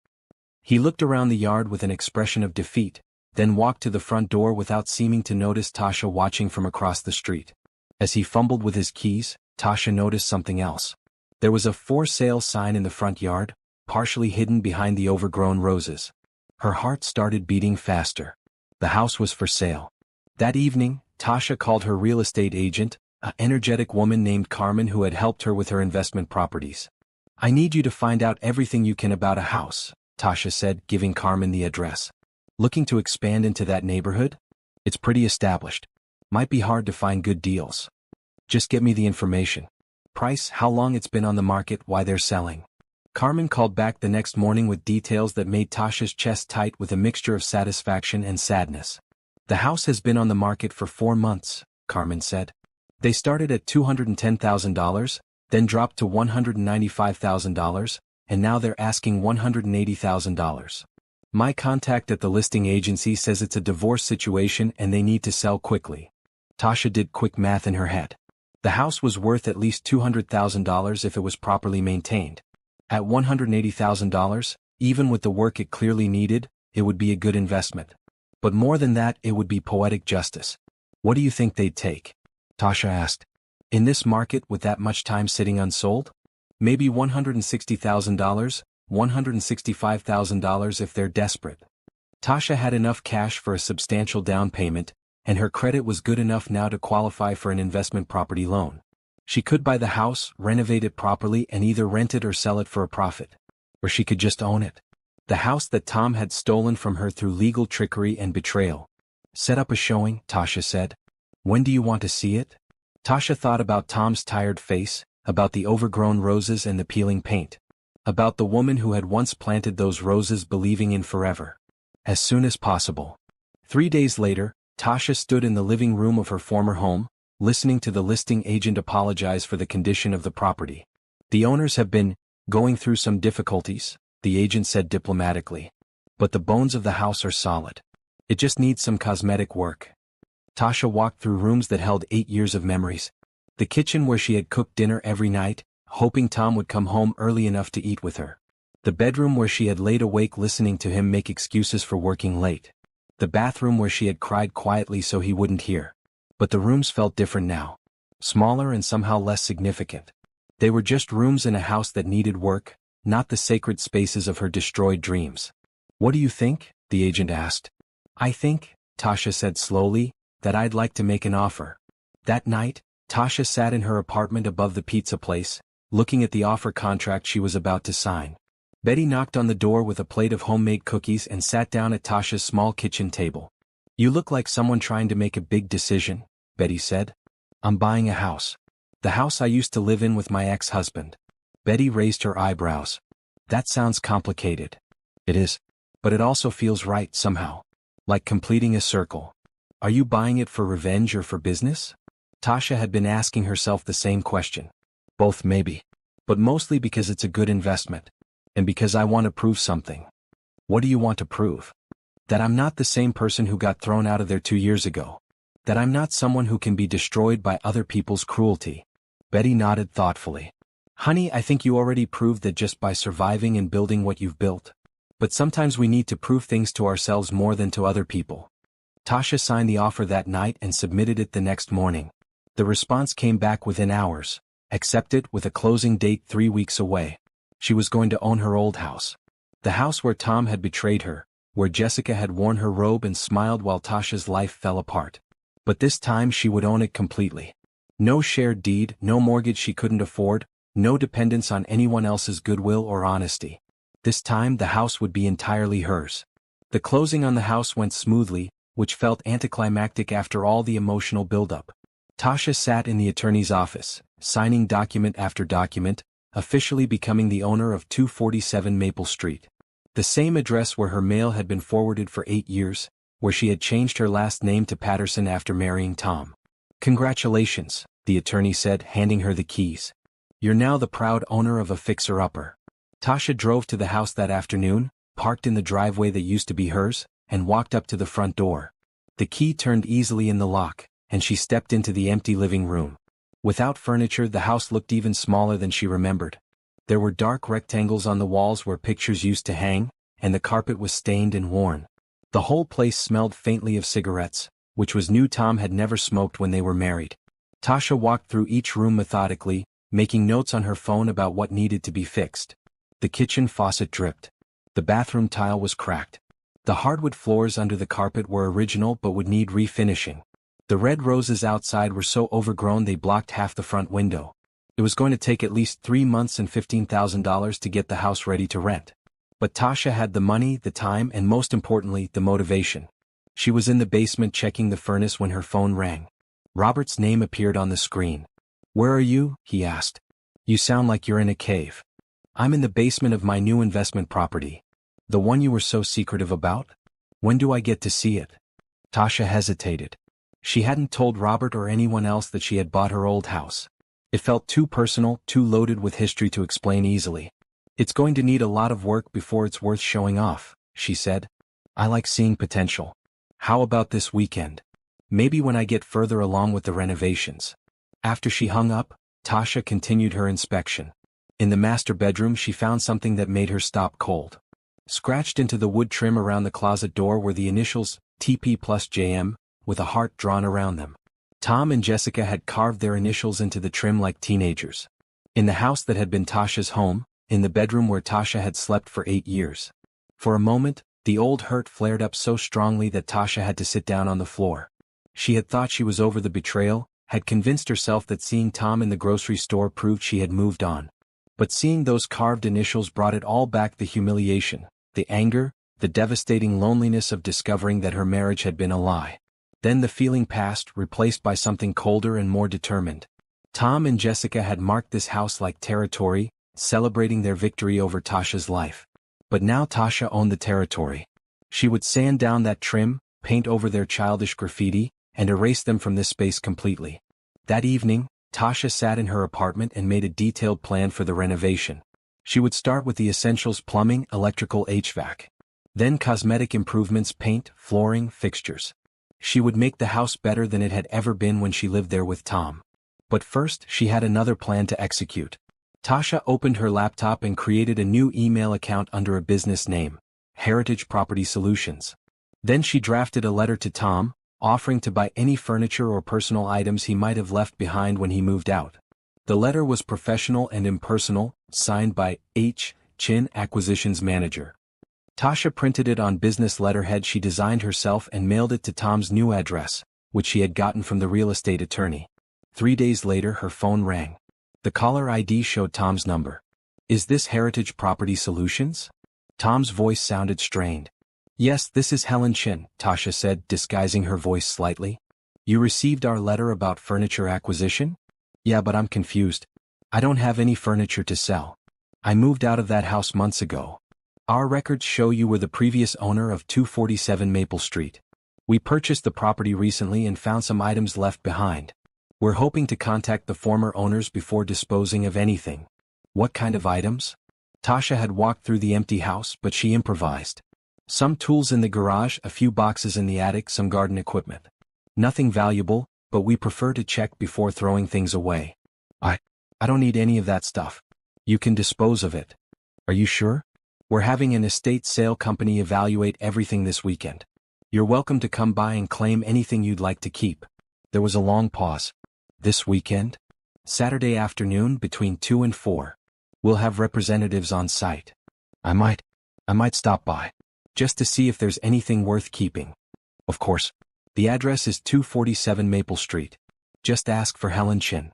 He looked around the yard with an expression of defeat, then walked to the front door without seeming to notice Tasha watching from across the street. As he fumbled with his keys, Tasha noticed something else. There was a "for sale" sign in the front yard, partially hidden behind the overgrown roses. Her heart started beating faster. The house was for sale. That evening, Tasha called her real estate agent, an energetic woman named Carmen who had helped her with her investment properties. "I need you to find out everything you can about a house," Tasha said, giving Carmen the address. "Looking to expand into that neighborhood? It's pretty established. Might be hard to find good deals. Just get me the information. Price, how long it's been on the market, why they're selling." Carmen called back the next morning with details that made Tasha's chest tight with a mixture of satisfaction and sadness. "The house has been on the market for 4 months, Carmen said. "They started at $210,000, then dropped to $195,000, and now they're asking $180,000. My contact at the listing agency says it's a divorce situation and they need to sell quickly." Tasha did quick math in her head. The house was worth at least $200,000 if it was properly maintained. At $180,000, even with the work it clearly needed, it would be a good investment. But more than that, it would be poetic justice. "What do you think they'd take?" Tasha asked. "In this market with that much time sitting unsold? Maybe $160,000, $165,000 if they're desperate." Tasha had enough cash for a substantial down payment, and her credit was good enough now to qualify for an investment property loan. She could buy the house, renovate it properly, and either rent it or sell it for a profit. Or she could just own it. The house that Tom had stolen from her through legal trickery and betrayal. Set up a showing, Tasha said. When do you want to see it? Tasha thought about Tom's tired face, about the overgrown roses and the peeling paint. About the woman who had once planted those roses believing in forever. As soon as possible. 3 days later, Tasha stood in the living room of her former home, listening to the listing agent apologize for the condition of the property. The owners have been going through some difficulties, the agent said diplomatically. But the bones of the house are solid. It just needs some cosmetic work. Tasha walked through rooms that held 8 years of memories. The kitchen where she had cooked dinner every night, hoping Tom would come home early enough to eat with her. The bedroom where she had laid awake listening to him make excuses for working late. The bathroom where she had cried quietly so he wouldn't hear. But the rooms felt different now. Smaller and somehow less significant. They were just rooms in a house that needed work, not the sacred spaces of her destroyed dreams. What do you think? The agent asked. I think, Tasha said slowly, that I'd like to make an offer. That night, Tasha sat in her apartment above the pizza place, looking at the offer contract she was about to sign. Betty knocked on the door with a plate of homemade cookies and sat down at Tasha's small kitchen table. You look like someone trying to make a big decision, Betty said. I'm buying a house. The house I used to live in with my ex-husband. Betty raised her eyebrows. That sounds complicated. It is. But it also feels right somehow. Like completing a circle. Are you buying it for revenge or for business? Tasha had been asking herself the same question. Both maybe. But mostly because it's a good investment. And because I want to prove something. What do you want to prove? That I'm not the same person who got thrown out of there 2 years ago. That I'm not someone who can be destroyed by other people's cruelty. Betty nodded thoughtfully. Honey, I think you already proved that just by surviving and building what you've built. But sometimes we need to prove things to ourselves more than to other people. Tasha signed the offer that night and submitted it the next morning. The response came back within hours. Accepted with a closing date 3 weeks away. She was going to own her old house. The house where Tom had betrayed her, where Jessica had worn her robe and smiled while Tasha's life fell apart. But this time she would own it completely. No shared deed, no mortgage she couldn't afford, no dependence on anyone else's goodwill or honesty. This time the house would be entirely hers. The closing on the house went smoothly, which felt anticlimactic after all the emotional buildup. Tasha sat in the attorney's office, signing document after document, officially becoming the owner of 247 Maple Street. The same address where her mail had been forwarded for 8 years, where she had changed her last name to Patterson after marrying Tom. Congratulations, the attorney said, handing her the keys. You're now the proud owner of a fixer-upper. Tasha drove to the house that afternoon, parked in the driveway that used to be hers, and walked up to the front door. The key turned easily in the lock, and she stepped into the empty living room. Without furniture, the house looked even smaller than she remembered. There were dark rectangles on the walls where pictures used to hang, and the carpet was stained and worn. The whole place smelled faintly of cigarettes, which was new. Tom had never smoked when they were married. Tasha walked through each room methodically, making notes on her phone about what needed to be fixed. The kitchen faucet dripped. The bathroom tile was cracked. The hardwood floors under the carpet were original but would need refinishing. The red roses outside were so overgrown they blocked half the front window. It was going to take at least 3 months and $15,000 to get the house ready to rent. But Tasha had the money, the time, and most importantly, the motivation. She was in the basement checking the furnace when her phone rang. Robert's name appeared on the screen. Where are you? He asked. You sound like you're in a cave. I'm in the basement of my new investment property. The one you were so secretive about? When do I get to see it? Tasha hesitated. She hadn't told Robert or anyone else that she had bought her old house. It felt too personal, too loaded with history to explain easily. It's going to need a lot of work before it's worth showing off, she said. I like seeing potential. How about this weekend? Maybe when I get further along with the renovations. After she hung up, Tasha continued her inspection. In the master bedroom she found something that made her stop cold. Scratched into the wood trim around the closet door were the initials, TP plus JM, with a heart drawn around them. Tom and Jessica had carved their initials into the trim like teenagers. In the house that had been Tasha's home, in the bedroom where Tasha had slept for 8 years. For a moment, The old hurt flared up so strongly that Tasha had to sit down on the floor. She had thought she was over the betrayal, had convinced herself that seeing Tom in the grocery store proved she had moved on. But seeing those carved initials brought it all back: the humiliation, the anger, the devastating loneliness of discovering that her marriage had been a lie. Then the feeling passed, replaced by something colder and more determined. Tom and Jessica had marked this house like territory, celebrating their victory over Tasha's life. But now Tasha owned the territory. She would sand down that trim, paint over their childish graffiti, and erase them from this space completely. That evening, Tasha sat in her apartment and made a detailed plan for the renovation. She would start with the essentials: plumbing, electrical, HVAC. Then cosmetic improvements: paint, flooring, fixtures. She would make the house better than it had ever been when she lived there with Tom. But first, she had another plan to execute. Tasha opened her laptop and created a new email account under a business name, Heritage Property Solutions. Then she drafted a letter to Tom, offering to buy any furniture or personal items he might have left behind when he moved out. The letter was professional and impersonal, signed by H. Chin, Acquisitions Manager. Tasha printed it on business letterhead she designed herself and mailed it to Tom's new address, which she had gotten from the real estate attorney. 3 days later, her phone rang. The caller ID showed Tom's number. "Is this Heritage Property Solutions?" Tom's voice sounded strained. "Yes, this is Helen Chin," Tasha said, disguising her voice slightly. "You received our letter about furniture acquisition?" "Yeah, but I'm confused. I don't have any furniture to sell. I moved out of that house months ago. Our records show you were the previous owner of 247 Maple Street. We purchased the property recently and found some items left behind. We're hoping to contact the former owners before disposing of anything." "What kind of items?" Tasha had walked through the empty house, but she improvised. "Some tools in the garage, a few boxes in the attic, some garden equipment. Nothing valuable, but we prefer to check before throwing things away." I don't need any of that stuff. You can dispose of it." "Are you sure? We're having an estate sale company evaluate everything this weekend. You're welcome to come by and claim anything you'd like to keep." There was a long pause. "This weekend?" "Saturday afternoon between 2 and 4. We'll have representatives on site. I might stop by, just to see if there's anything worth keeping." "Of course. The address is 247 Maple Street. Just ask for Helen Chin."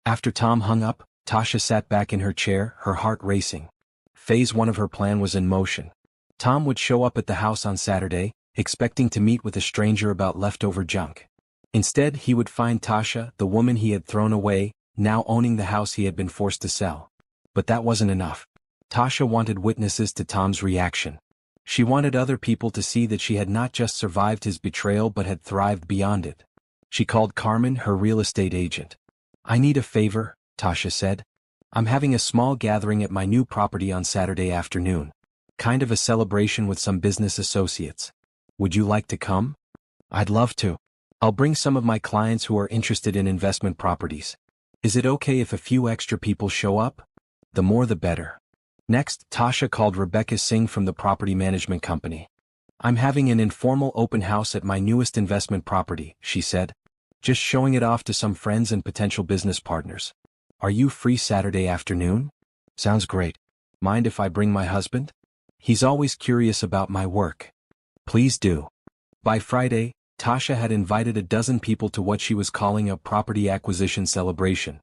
After Tom hung up, Tasha sat back in her chair, her heart racing. Phase 1 of her plan was in motion. Tom would show up at the house on Saturday, expecting to meet with a stranger about leftover junk. Instead, he would find Tasha, the woman he had thrown away, now owning the house he had been forced to sell. But that wasn't enough. Tasha wanted witnesses to Tom's reaction. She wanted other people to see that she had not just survived his betrayal but had thrived beyond it. She called Carmen, her real estate agent. "I need a favor," Tasha said. "I'm having a small gathering at my new property on Saturday afternoon. Kind of a celebration with some business associates. Would you like to come?" "I'd love to. I'll bring some of my clients who are interested in investment properties. Is it okay if a few extra people show up?" "The more the better." Next, Tasha called Rebecca Singh from the property management company. "I'm having an informal open house at my newest investment property," she said. "Just showing it off to some friends and potential business partners. Are you free Saturday afternoon?" "Sounds great. Mind if I bring my husband? He's always curious about my work." "Please do." By Friday, Tasha had invited a dozen people to what she was calling a property acquisition celebration.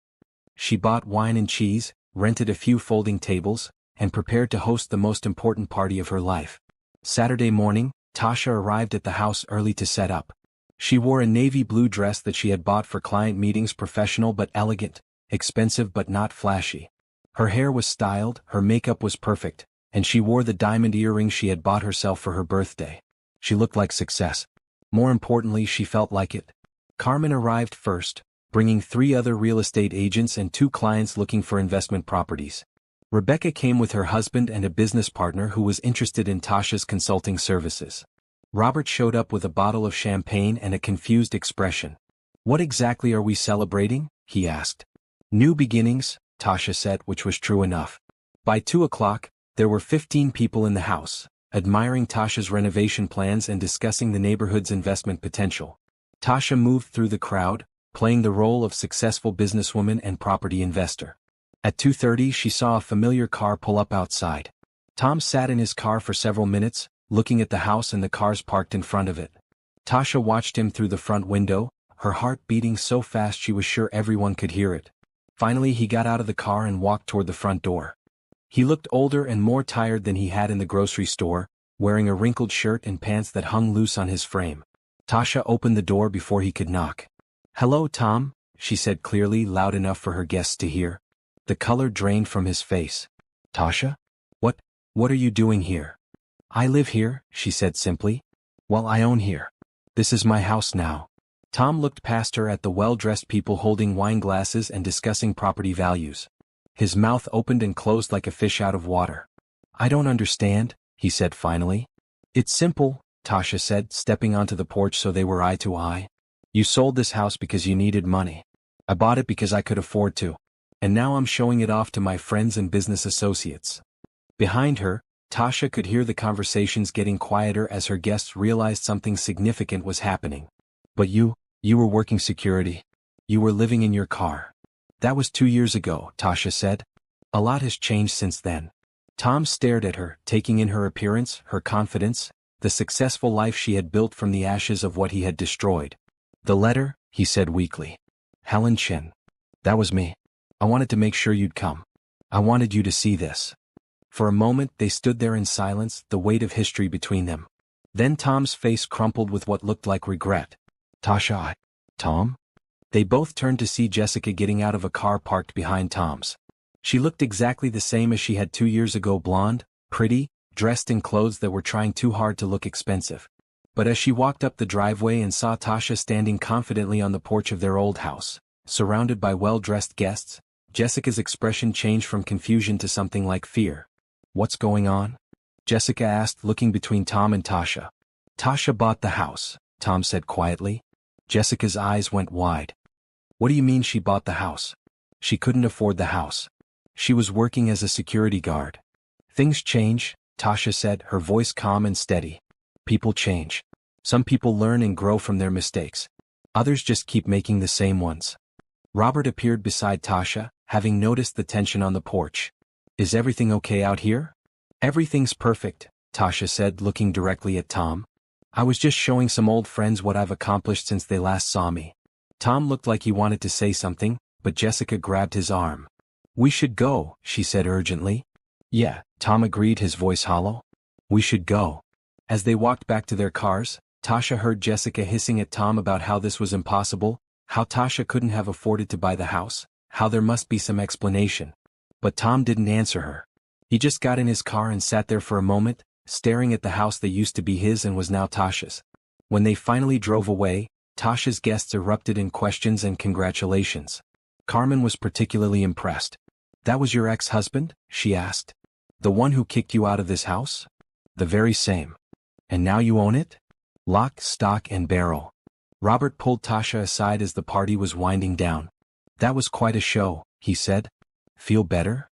She bought wine and cheese, rented a few folding tables, and prepared to host the most important party of her life. Saturday morning, Tasha arrived at the house early to set up. She wore a navy blue dress that she had bought for client meetings, professional but elegant, expensive but not flashy. Her hair was styled, her makeup was perfect, and she wore the diamond earrings she had bought herself for her birthday. She looked like success. More importantly, she felt like it. Carmen arrived first, bringing 3 other real estate agents and 2 clients looking for investment properties. Rebecca came with her husband and a business partner who was interested in Tasha's consulting services. Robert showed up with a bottle of champagne and a confused expression. "What exactly are we celebrating?" he asked. "New beginnings," Tasha said, which was true enough. By 2 o'clock, there were 15 people in the house, admiring Tasha's renovation plans and discussing the neighborhood's investment potential. Tasha moved through the crowd, playing the role of successful businesswoman and property investor. At 2:30, she saw a familiar car pull up outside. Tom sat in his car for several minutes, looking at the house and the cars parked in front of it. Tasha watched him through the front window, her heart beating so fast she was sure everyone could hear it. Finally he got out of the car and walked toward the front door. He looked older and more tired than he had in the grocery store, wearing a wrinkled shirt and pants that hung loose on his frame. Tasha opened the door before he could knock. "Hello, Tom," she said clearly, loud enough for her guests to hear. The color drained from his face. "Tasha? What are you doing here?" "I live here," she said simply. "Well, I own here. This is my house now." Tom looked past her at the well-dressed people holding wine glasses and discussing property values. His mouth opened and closed like a fish out of water. "I don't understand," he said finally. "It's simple," Tasha said, stepping onto the porch so they were eye to eye. "You sold this house because you needed money. I bought it because I could afford to. And now I'm showing it off to my friends and business associates." Behind her, Tasha could hear the conversations getting quieter as her guests realized something significant was happening. "But you were working security. You were living in your car." "That was 2 years ago," Tasha said. "A lot has changed since then." Tom stared at her, taking in her appearance, her confidence, the successful life she had built from the ashes of what he had destroyed. "The letter," he said weakly. "Helen Chin. That was me. I wanted to make sure you'd come. I wanted you to see this." For a moment they stood there in silence, the weight of history between them. Then Tom's face crumpled with what looked like regret. "Tasha, Tom?" They both turned to see Jessica getting out of a car parked behind Tom's. She looked exactly the same as she had 2 years ago, blonde, pretty, dressed in clothes that were trying too hard to look expensive. But as she walked up the driveway and saw Tasha standing confidently on the porch of their old house, surrounded by well-dressed guests, Jessica's expression changed from confusion to something like fear. "What's going on?" Jessica asked, looking between Tom and Tasha. "Tasha bought the house," Tom said quietly. Jessica's eyes went wide. "What do you mean she bought the house?" "She couldn't afford the house. She was working as a security guard." "Things change," Tasha said, her voice calm and steady. "People change. Some people learn and grow from their mistakes. Others just keep making the same ones." Robert appeared beside Tasha, having noticed the tension on the porch. "Is everything okay out here?" "Everything's perfect," Tasha said, looking directly at Tom. "I was just showing some old friends what I've accomplished since they last saw me." Tom looked like he wanted to say something, but Jessica grabbed his arm. "We should go," she said urgently. "Yeah," Tom agreed, his voice hollow. "We should go." As they walked back to their cars, Tasha heard Jessica hissing at Tom about how this was impossible, how Tasha couldn't have afforded to buy the house, how there must be some explanation. But Tom didn't answer her. He just got in his car and sat there for a moment, staring at the house that used to be his and was now Tasha's. When they finally drove away, Tasha's guests erupted in questions and congratulations. Carmen was particularly impressed. "That was your ex-husband?" she asked. "The one who kicked you out of this house?" "The very same. And now you own it?" "Lock, stock, and barrel." Robert pulled Tasha aside as the party was winding down. "That was quite a show," he said. "Feel better?"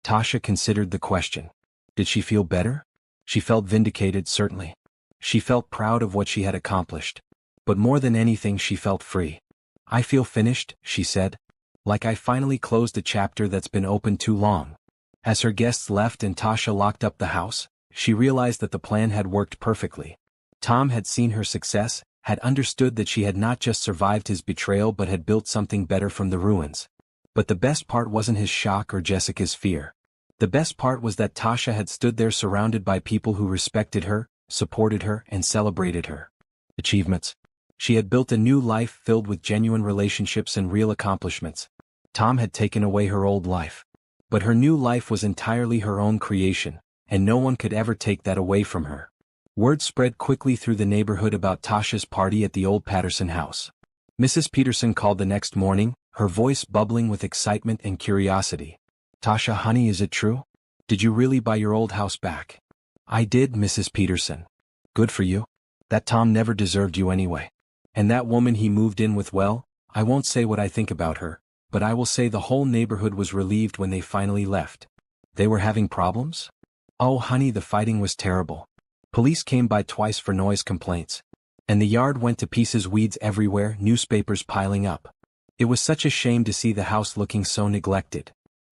Tasha considered the question. Did she feel better? She felt vindicated, certainly. She felt proud of what she had accomplished. But more than anything, she felt free. "I feel finished," she said. "Like I finally closed a chapter that's been open too long." As her guests left and Tasha locked up the house, she realized that the plan had worked perfectly. Tom had seen her success, had understood that she had not just survived his betrayal but had built something better from the ruins. But the best part wasn't his shock or Jessica's fear. The best part was that Tasha had stood there surrounded by people who respected her, supported her, and celebrated her achievements. She had built a new life filled with genuine relationships and real accomplishments. Tom had taken away her old life. But her new life was entirely her own creation, and no one could ever take that away from her. Word spread quickly through the neighborhood about Tasha's party at the old Patterson house. Mrs. Peterson called the next morning, her voice bubbling with excitement and curiosity. "Tasha, honey, is it true? Did you really buy your old house back?" "I did, Mrs. Peterson." "Good for you. That Tom never deserved you anyway. And that woman he moved in with, well, I won't say what I think about her, but I will say the whole neighborhood was relieved when they finally left." "They were having problems?" "Oh, honey, the fighting was terrible. Police came by twice for noise complaints. And the yard went to pieces, weeds everywhere, newspapers piling up. It was such a shame to see the house looking so neglected."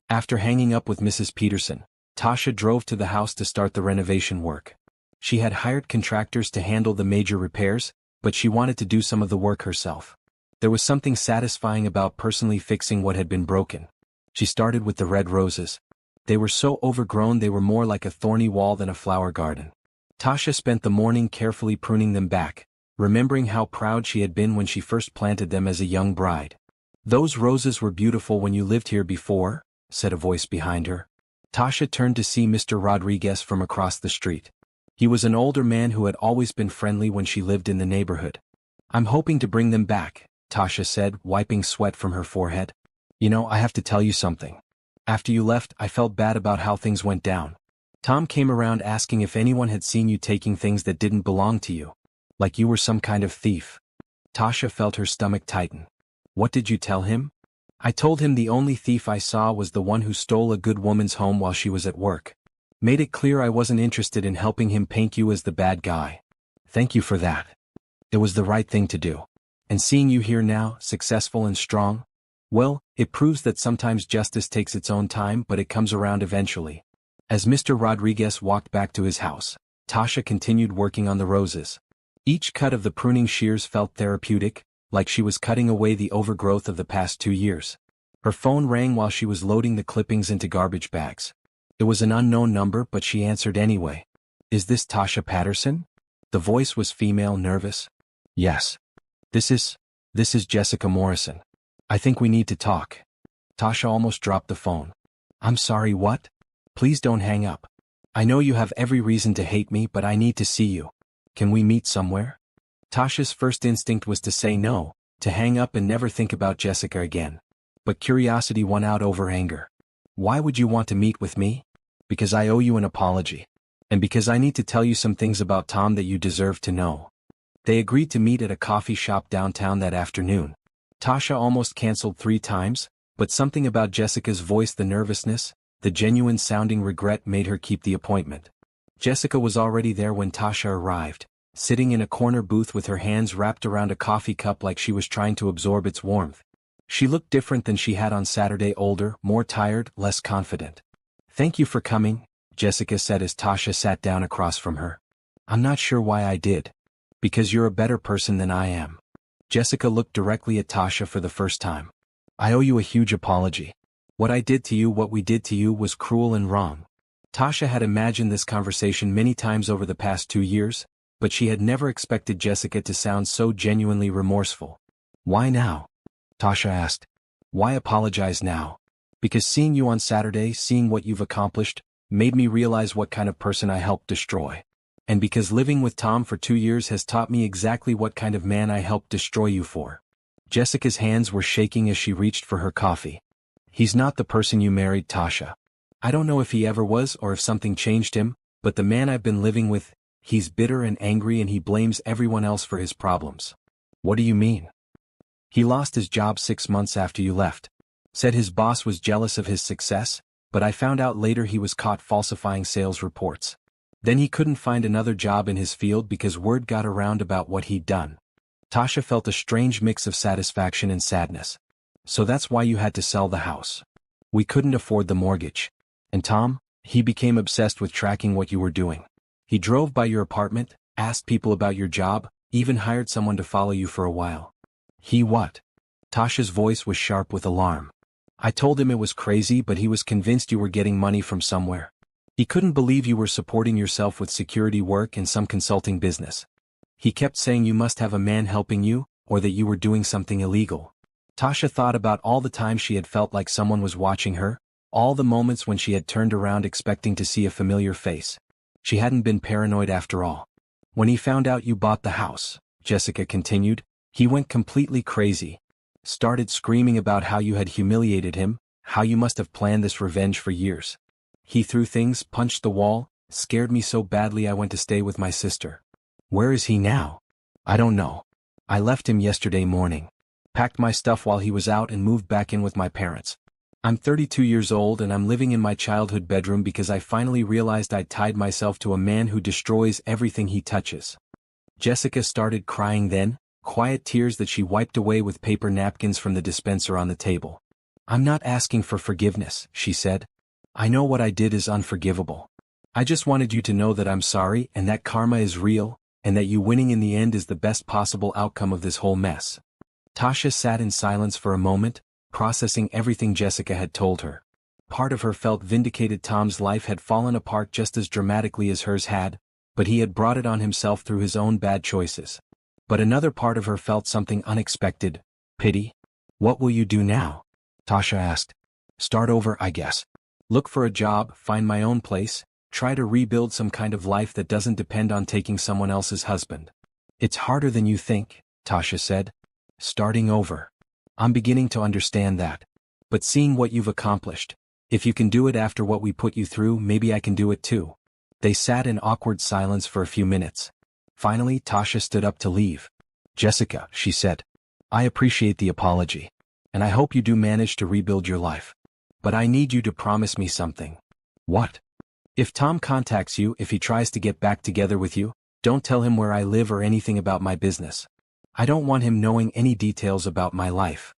After hanging up with Mrs. Peterson, Tasha drove to the house to start the renovation work. She had hired contractors to handle the major repairs, but she wanted to do some of the work herself. There was something satisfying about personally fixing what had been broken. She started with the red roses. They were so overgrown they were more like a thorny wall than a flower garden. Tasha spent the morning carefully pruning them back, remembering how proud she had been when she first planted them as a young bride. "Those roses were beautiful when you lived here before," said a voice behind her. Tasha turned to see Mr. Rodriguez from across the street. He was an older man who had always been friendly when she lived in the neighborhood. "I'm hoping to bring them back," Tasha said, wiping sweat from her forehead. "You know, I have to tell you something. After you left, I felt bad about how things went down. Tom came around asking if anyone had seen you taking things that didn't belong to you. Like you were some kind of thief." Tasha felt her stomach tighten. "What did you tell him?" "I told him the only thief I saw was the one who stole a good woman's home while she was at work. Made it clear I wasn't interested in helping him paint you as the bad guy. Thank you for that. It was the right thing to do. And seeing you here now, successful and strong, well, it proves that sometimes justice takes its own time, but it comes around eventually." As Mr. Rodriguez walked back to his house, Tasha continued working on the roses. Each cut of the pruning shears felt therapeutic, like she was cutting away the overgrowth of the past 2 years. Her phone rang while she was loading the clippings into garbage bags. It was an unknown number, but she answered anyway. "Is this Tasha Patterson?" The voice was female, nervous. "Yes. This is Jessica Morrison. I think we need to talk." Tasha almost dropped the phone. "I'm sorry, what? Please don't hang up. I know you have every reason to hate me, but I need to see you. Can we meet somewhere?" Tasha's first instinct was to say no, to hang up and never think about Jessica again. But curiosity won out over anger. "Why would you want to meet with me?" "Because I owe you an apology. And because I need to tell you some things about Tom that you deserve to know." They agreed to meet at a coffee shop downtown that afternoon. Tasha almost canceled 3 times, but something about Jessica's voice, the nervousness, the genuine-sounding regret, made her keep the appointment. Jessica was already there when Tasha arrived, sitting in a corner booth with her hands wrapped around a coffee cup like she was trying to absorb its warmth. She looked different than she had on Saturday, older, more tired, less confident. "Thank you for coming," Jessica said as Tasha sat down across from her. "I'm not sure why I did. Because you're a better person than I am." Jessica looked directly at Tasha for the first time. "I owe you a huge apology. What I did to you, what we did to you, was cruel and wrong." Tasha had imagined this conversation many times over the past 2 years, but she had never expected Jessica to sound so genuinely remorseful. "Why now?" Tasha asked. "Why apologize now?" "Because seeing you on Saturday, seeing what you've accomplished, made me realize what kind of person I helped destroy. And because living with Tom for 2 years has taught me exactly what kind of man I helped destroy you for." Jessica's hands were shaking as she reached for her coffee. "He's not the person you married, Tasha. I don't know if he ever was or if something changed him, but the man I've been living with, he's bitter and angry and he blames everyone else for his problems." "What do you mean?" "He lost his job 6 months after you left. Said his boss was jealous of his success, but I found out later he was caught falsifying sales reports. Then he couldn't find another job in his field because word got around about what he'd done." Tasha felt a strange mix of satisfaction and sadness. "So that's why you had to sell the house." "We couldn't afford the mortgage. And Tom, he became obsessed with tracking what you were doing. He drove by your apartment, asked people about your job, even hired someone to follow you for a while." "He what?" Tasha's voice was sharp with alarm. "I told him it was crazy, but he was convinced you were getting money from somewhere. He couldn't believe you were supporting yourself with security work and some consulting business. He kept saying you must have a man helping you, or that you were doing something illegal." Tasha thought about all the times she had felt like someone was watching her, all the moments when she had turned around expecting to see a familiar face. She hadn't been paranoid after all. "When he found out you bought the house," Jessica continued, "he went completely crazy. Started screaming about how you had humiliated him, how you must have planned this revenge for years. He threw things, punched the wall, scared me so badly I went to stay with my sister." "Where is he now?" "I don't know. I left him yesterday morning. Packed my stuff while he was out and moved back in with my parents. I'm 32 years old and I'm living in my childhood bedroom because I finally realized I'd tied myself to a man who destroys everything he touches." Jessica started crying then, quiet tears that she wiped away with paper napkins from the dispenser on the table. "I'm not asking for forgiveness," she said. "I know what I did is unforgivable. I just wanted you to know that I'm sorry and that karma is real, and that you winning in the end is the best possible outcome of this whole mess." Tasha sat in silence for a moment, processing everything Jessica had told her. Part of her felt vindicated. Tom's life had fallen apart just as dramatically as hers had, but he had brought it on himself through his own bad choices. But another part of her felt something unexpected: pity. "What will you do now?" Tasha asked. "Start over, I guess. Look for a job, find my own place, try to rebuild some kind of life that doesn't depend on taking someone else's husband." "It's harder than you think," Tasha said. "Starting over. I'm beginning to understand that. But seeing what you've accomplished, if you can do it after what we put you through, maybe I can do it too." They sat in awkward silence for a few minutes. Finally, Tasha stood up to leave. "Jessica," she said, "I appreciate the apology. And I hope you do manage to rebuild your life. But I need you to promise me something." "What?" "If Tom contacts you, if he tries to get back together with you, don't tell him where I live or anything about my business. I don't want him knowing any details about my life."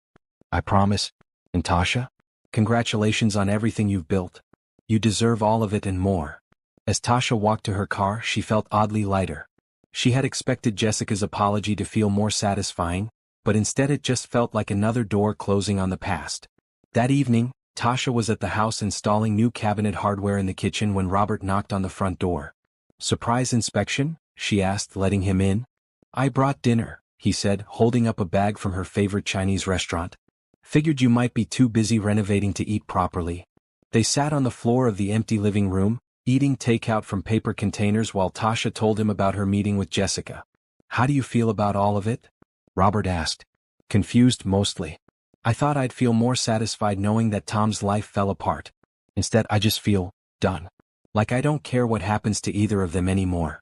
"I promise." "And Tasha, congratulations on everything you've built. You deserve all of it and more." As Tasha walked to her car, she felt oddly lighter. She had expected Jessica's apology to feel more satisfying, but instead it just felt like another door closing on the past. That evening, Tasha was at the house installing new cabinet hardware in the kitchen when Robert knocked on the front door. "Surprise inspection?" she asked, letting him in. "I brought dinner," he said, holding up a bag from her favorite Chinese restaurant. "Figured you might be too busy renovating to eat properly." They sat on the floor of the empty living room, eating takeout from paper containers while Tasha told him about her meeting with Jessica. "How do you feel about all of it?" Robert asked. "Confused mostly. I thought I'd feel more satisfied knowing that Tom's life fell apart. Instead, I just feel done. Like I don't care what happens to either of them anymore."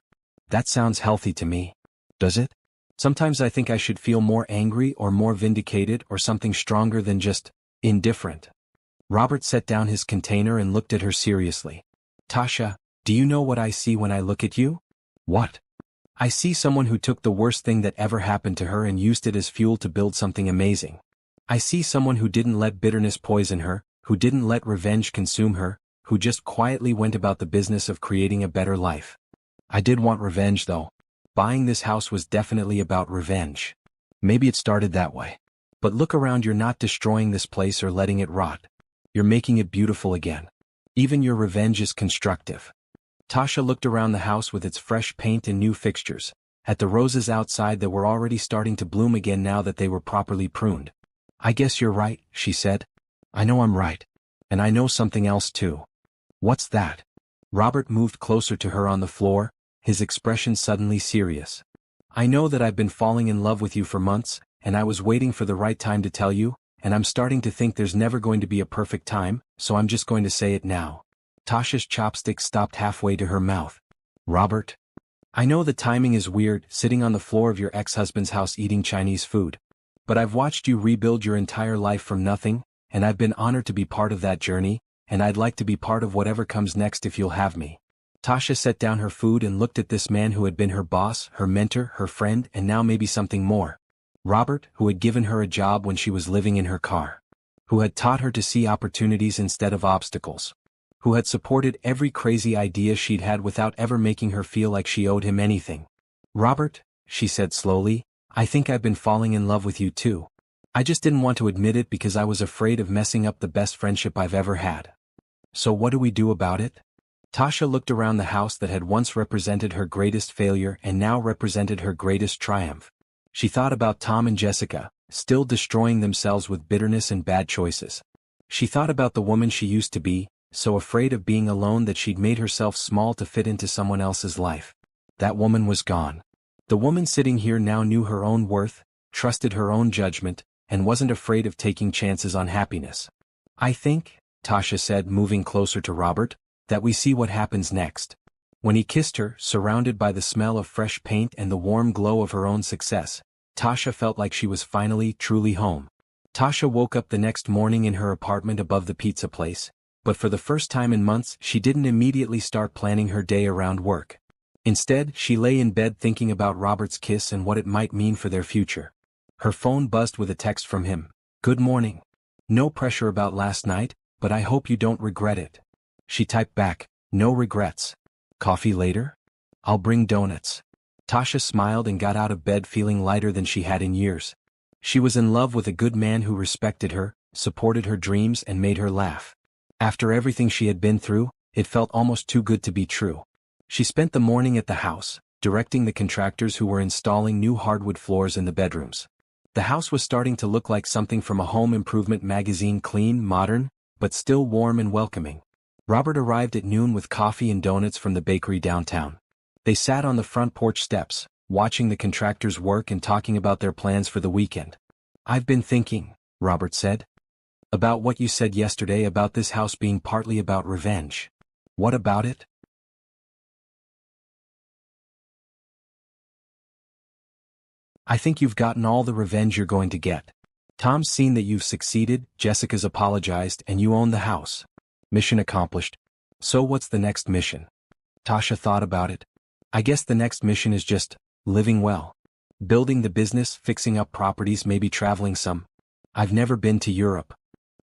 "That sounds healthy to me." "Does it? Sometimes I think I should feel more angry or more vindicated or something stronger than just indifferent." Robert set down his container and looked at her seriously. "Tasha, do you know what I see when I look at you?" "What?" "I see someone who took the worst thing that ever happened to her and used it as fuel to build something amazing. I see someone who didn't let bitterness poison her, who didn't let revenge consume her, who just quietly went about the business of creating a better life." "I did want revenge though. Buying this house was definitely about revenge. Maybe it started that way. But look around, you're not destroying this place or letting it rot. You're making it beautiful again. Even your revenge is constructive." Tasha looked around the house with its fresh paint and new fixtures, at the roses outside that were already starting to bloom again now that they were properly pruned. "I guess you're right," she said. "I know I'm right. And I know something else too." "What's that?" Robert moved closer to her on the floor, his expression suddenly serious. "I know that I've been falling in love with you for months, and I was waiting for the right time to tell you, and I'm starting to think there's never going to be a perfect time, so I'm just going to say it now." Tasha's chopstick stopped halfway to her mouth. "Robert, I know the timing is weird, sitting on the floor of your ex-husband's house eating Chinese food. But I've watched you rebuild your entire life from nothing, and I've been honored to be part of that journey, and I'd like to be part of whatever comes next if you'll have me." Tasha set down her food and looked at this man who had been her boss, her mentor, her friend, and now maybe something more. Robert, who had given her a job when she was living in her car. Who had taught her to see opportunities instead of obstacles. Who had supported every crazy idea she'd had without ever making her feel like she owed him anything. "Robert," she said slowly, "I think I've been falling in love with you too. I just didn't want to admit it because I was afraid of messing up the best friendship I've ever had. So what do we do about it?" Tasha looked around the house that had once represented her greatest failure and now represented her greatest triumph. She thought about Tom and Jessica, still destroying themselves with bitterness and bad choices. She thought about the woman she used to be, so afraid of being alone that she'd made herself small to fit into someone else's life. That woman was gone. The woman sitting here now knew her own worth, trusted her own judgment, and wasn't afraid of taking chances on happiness. "I think," Tasha said, moving closer to Robert, "that we see what happens next." When he kissed her, surrounded by the smell of fresh paint and the warm glow of her own success, Tasha felt like she was finally, truly home. Tasha woke up the next morning in her apartment above the pizza place, but for the first time in months she didn't immediately start planning her day around work. Instead, she lay in bed thinking about Robert's kiss and what it might mean for their future. Her phone buzzed with a text from him. "Good morning. No pressure about last night, but I hope you don't regret it." She typed back, "No regrets." Coffee later? I'll bring donuts. Tasha smiled and got out of bed feeling lighter than she had in years. She was in love with a good man who respected her, supported her dreams and made her laugh. After everything she had been through, it felt almost too good to be true. She spent the morning at the house, directing the contractors who were installing new hardwood floors in the bedrooms. The house was starting to look like something from a home improvement magazine, clean, modern, but still warm and welcoming. Robert arrived at noon with coffee and donuts from the bakery downtown. They sat on the front porch steps, watching the contractors work and talking about their plans for the weekend. I've been thinking, Robert said, about what you said yesterday about this house being partly about revenge. What about it? I think you've gotten all the revenge you're going to get. Tom's seen that you've succeeded, Jessica's apologized, and you own the house. Mission accomplished. So what's the next mission? Tasha thought about it. I guess the next mission is just living well. Building the business, fixing up properties, maybe traveling some. I've never been to Europe.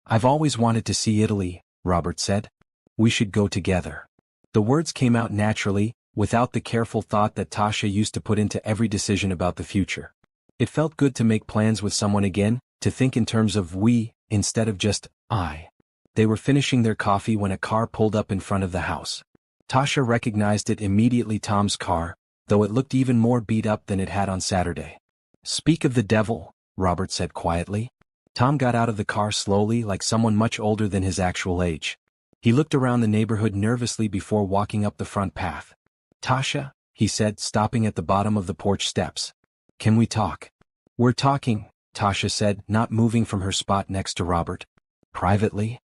I've always wanted to see Italy, Robert said. We should go together. The words came out naturally, without the careful thought that Tasha used to put into every decision about the future. It felt good to make plans with someone again, to think in terms of we, instead of just I. They were finishing their coffee when a car pulled up in front of the house. Tasha recognized it immediately, Tom's car, though it looked even more beat up than it had on Saturday. Speak of the devil, Robert said quietly. Tom got out of the car slowly, like someone much older than his actual age. He looked around the neighborhood nervously before walking up the front path. Tasha, he said, stopping at the bottom of the porch steps. Can we talk? We're talking, Tasha said, not moving from her spot next to Robert. Privately?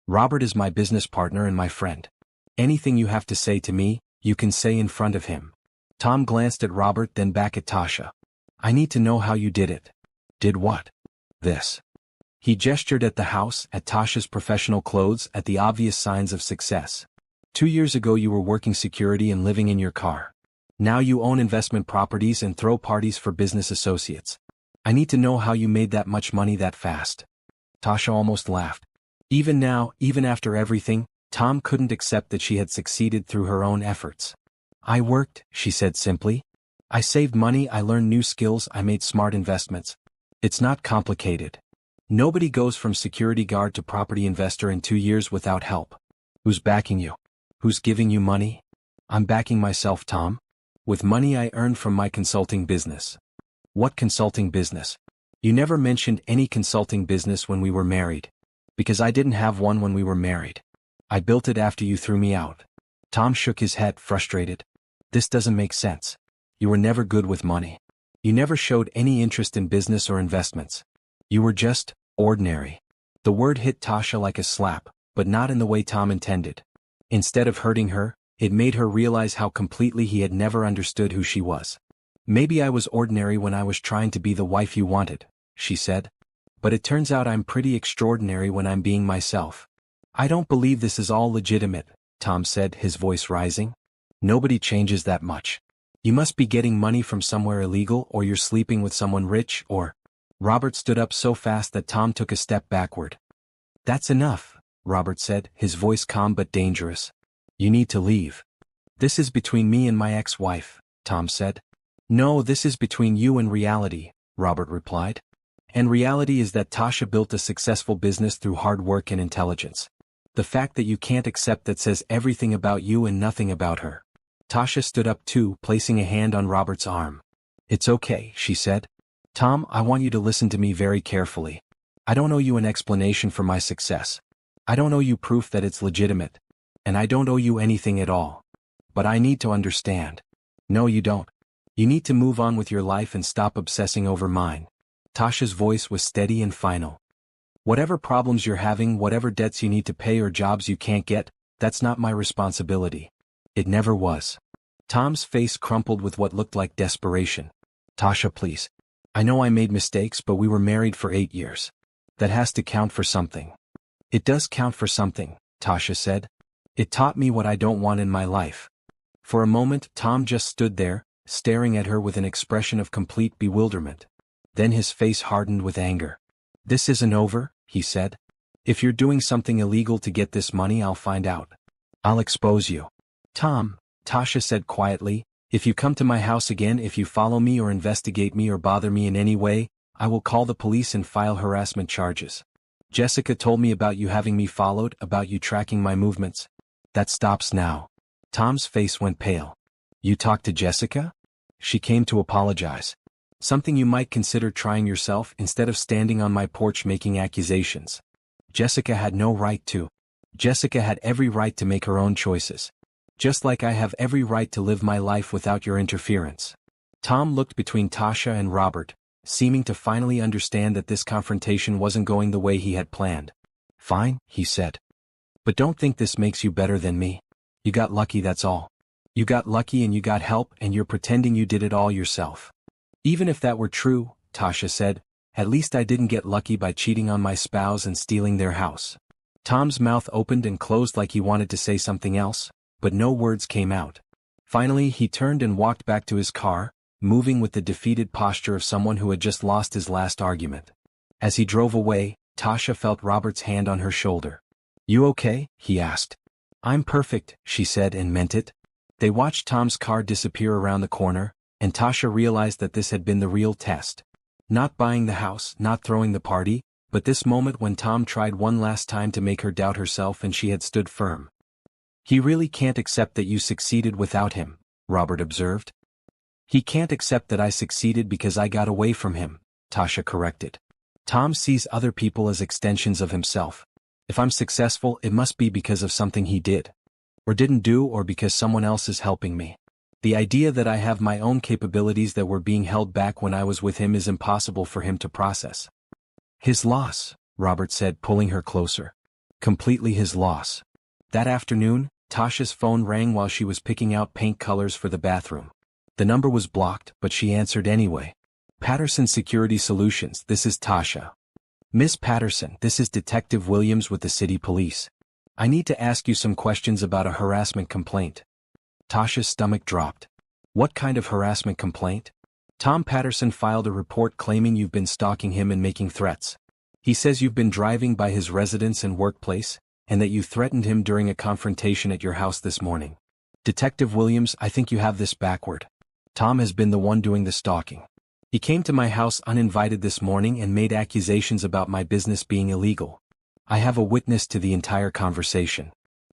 Robert is my business partner and my friend. Anything you have to say to me, you can say in front of him. Tom glanced at Robert, then back at Tasha. I need to know how you did it. Did what? This. He gestured at the house, at Tasha's professional clothes, at the obvious signs of success. 2 years ago you were working security and living in your car. Now you own investment properties and throw parties for business associates. I need to know how you made that much money that fast. Tasha almost laughed. Even now, even after everything, Tom couldn't accept that she had succeeded through her own efforts. I worked, she said simply. I saved money, I learned new skills, I made smart investments. It's not complicated. Nobody goes from security guard to property investor in 2 years without help. Who's backing you? Who's giving you money? I'm backing myself, Tom. With money I earned from my consulting business. What consulting business? You never mentioned any consulting business when we were married. Because I didn't have one when we were married. I built it after you threw me out. Tom shook his head, frustrated. This doesn't make sense. You were never good with money. You never showed any interest in business or investments. You were just ordinary. The word hit Tasha like a slap, but not in the way Tom intended. Instead of hurting her, it made her realize how completely he had never understood who she was. Maybe I was ordinary when I was trying to be the wife you wanted, she said. But it turns out I'm pretty extraordinary when I'm being myself. I don't believe this is all legitimate, Tom said, his voice rising. Nobody changes that much. You must be getting money from somewhere illegal, or you're sleeping with someone rich, or... Robert stood up so fast that Tom took a step backward. That's enough, Robert said, his voice calm but dangerous. You need to leave. This is between me and my ex-wife, Tom said. No, this is between you and reality, Robert replied. And reality is that Tasha built a successful business through hard work and intelligence. The fact that you can't accept that says everything about you and nothing about her. Tasha stood up too, placing a hand on Robert's arm. It's okay, she said. Tom, I want you to listen to me very carefully. I don't owe you an explanation for my success. I don't owe you proof that it's legitimate. And I don't owe you anything at all. But I need to understand. No, you don't. You need to move on with your life and stop obsessing over mine. Tasha's voice was steady and final. Whatever problems you're having, whatever debts you need to pay or jobs you can't get, that's not my responsibility. It never was. Tom's face crumpled with what looked like desperation. Tasha, please. I know I made mistakes, but we were married for 8 years. That has to count for something. It does count for something, Tasha said. It taught me what I don't want in my life. For a moment, Tom just stood there, staring at her with an expression of complete bewilderment. Then his face hardened with anger. This isn't over, he said. If you're doing something illegal to get this money, I'll find out. I'll expose you. Tom, Tasha said quietly, "If you come to my house again, if you follow me or investigate me or bother me in any way, I will call the police and file harassment charges. Jessica told me about you having me followed, about you tracking my movements. That stops now." Tom's face went pale. "You talked to Jessica?" "She came to apologize. Something you might consider trying yourself instead of standing on my porch making accusations." Jessica had no right to. Jessica had every right to make her own choices. Just like I have every right to live my life without your interference. Tom looked between Tasha and Robert, seeming to finally understand that this confrontation wasn't going the way he had planned. "Fine," he said. "But don't think this makes you better than me. You got lucky, that's all. You got lucky and you got help and you're pretending you did it all yourself." "Even if that were true," Tasha said, "at least I didn't get lucky by cheating on my spouse and stealing their house." Tom's mouth opened and closed like he wanted to say something else, but no words came out. Finally he turned and walked back to his car, moving with the defeated posture of someone who had just lost his last argument. As he drove away, Tasha felt Robert's hand on her shoulder. "You okay?" he asked. "I'm perfect," she said and meant it. They watched Tom's car disappear around the corner, and Tasha realized that this had been the real test. Not buying the house, not throwing the party, but this moment when Tom tried one last time to make her doubt herself and she had stood firm. "He really can't accept that you succeeded without him," Robert observed. "He can't accept that I succeeded because I got away from him," Tasha corrected. "Tom sees other people as extensions of himself. If I'm successful, it must be because of something he did. Or didn't do, or because someone else is helping me. The idea that I have my own capabilities that were being held back when I was with him is impossible for him to process." "His loss," Robert said, pulling her closer. "Completely his loss." That afternoon, Tasha's phone rang while she was picking out paint colors for the bathroom. The number was blocked, but she answered anyway. "Patterson Security Solutions, this is Tasha." "Miss Patterson, this is Detective Williams with the City Police. I need to ask you some questions about a harassment complaint." Tasha's stomach dropped. "What kind of harassment complaint?" "Tom Patterson filed a report claiming you've been stalking him and making threats. He says you've been driving by his residence and workplace, and that you threatened him during a confrontation at your house this morning." "Detective Williams, I think you have this backward. Tom has been the one doing the stalking. He came to my house uninvited this morning and made accusations about my business being illegal. I have a witness to the entire conversation.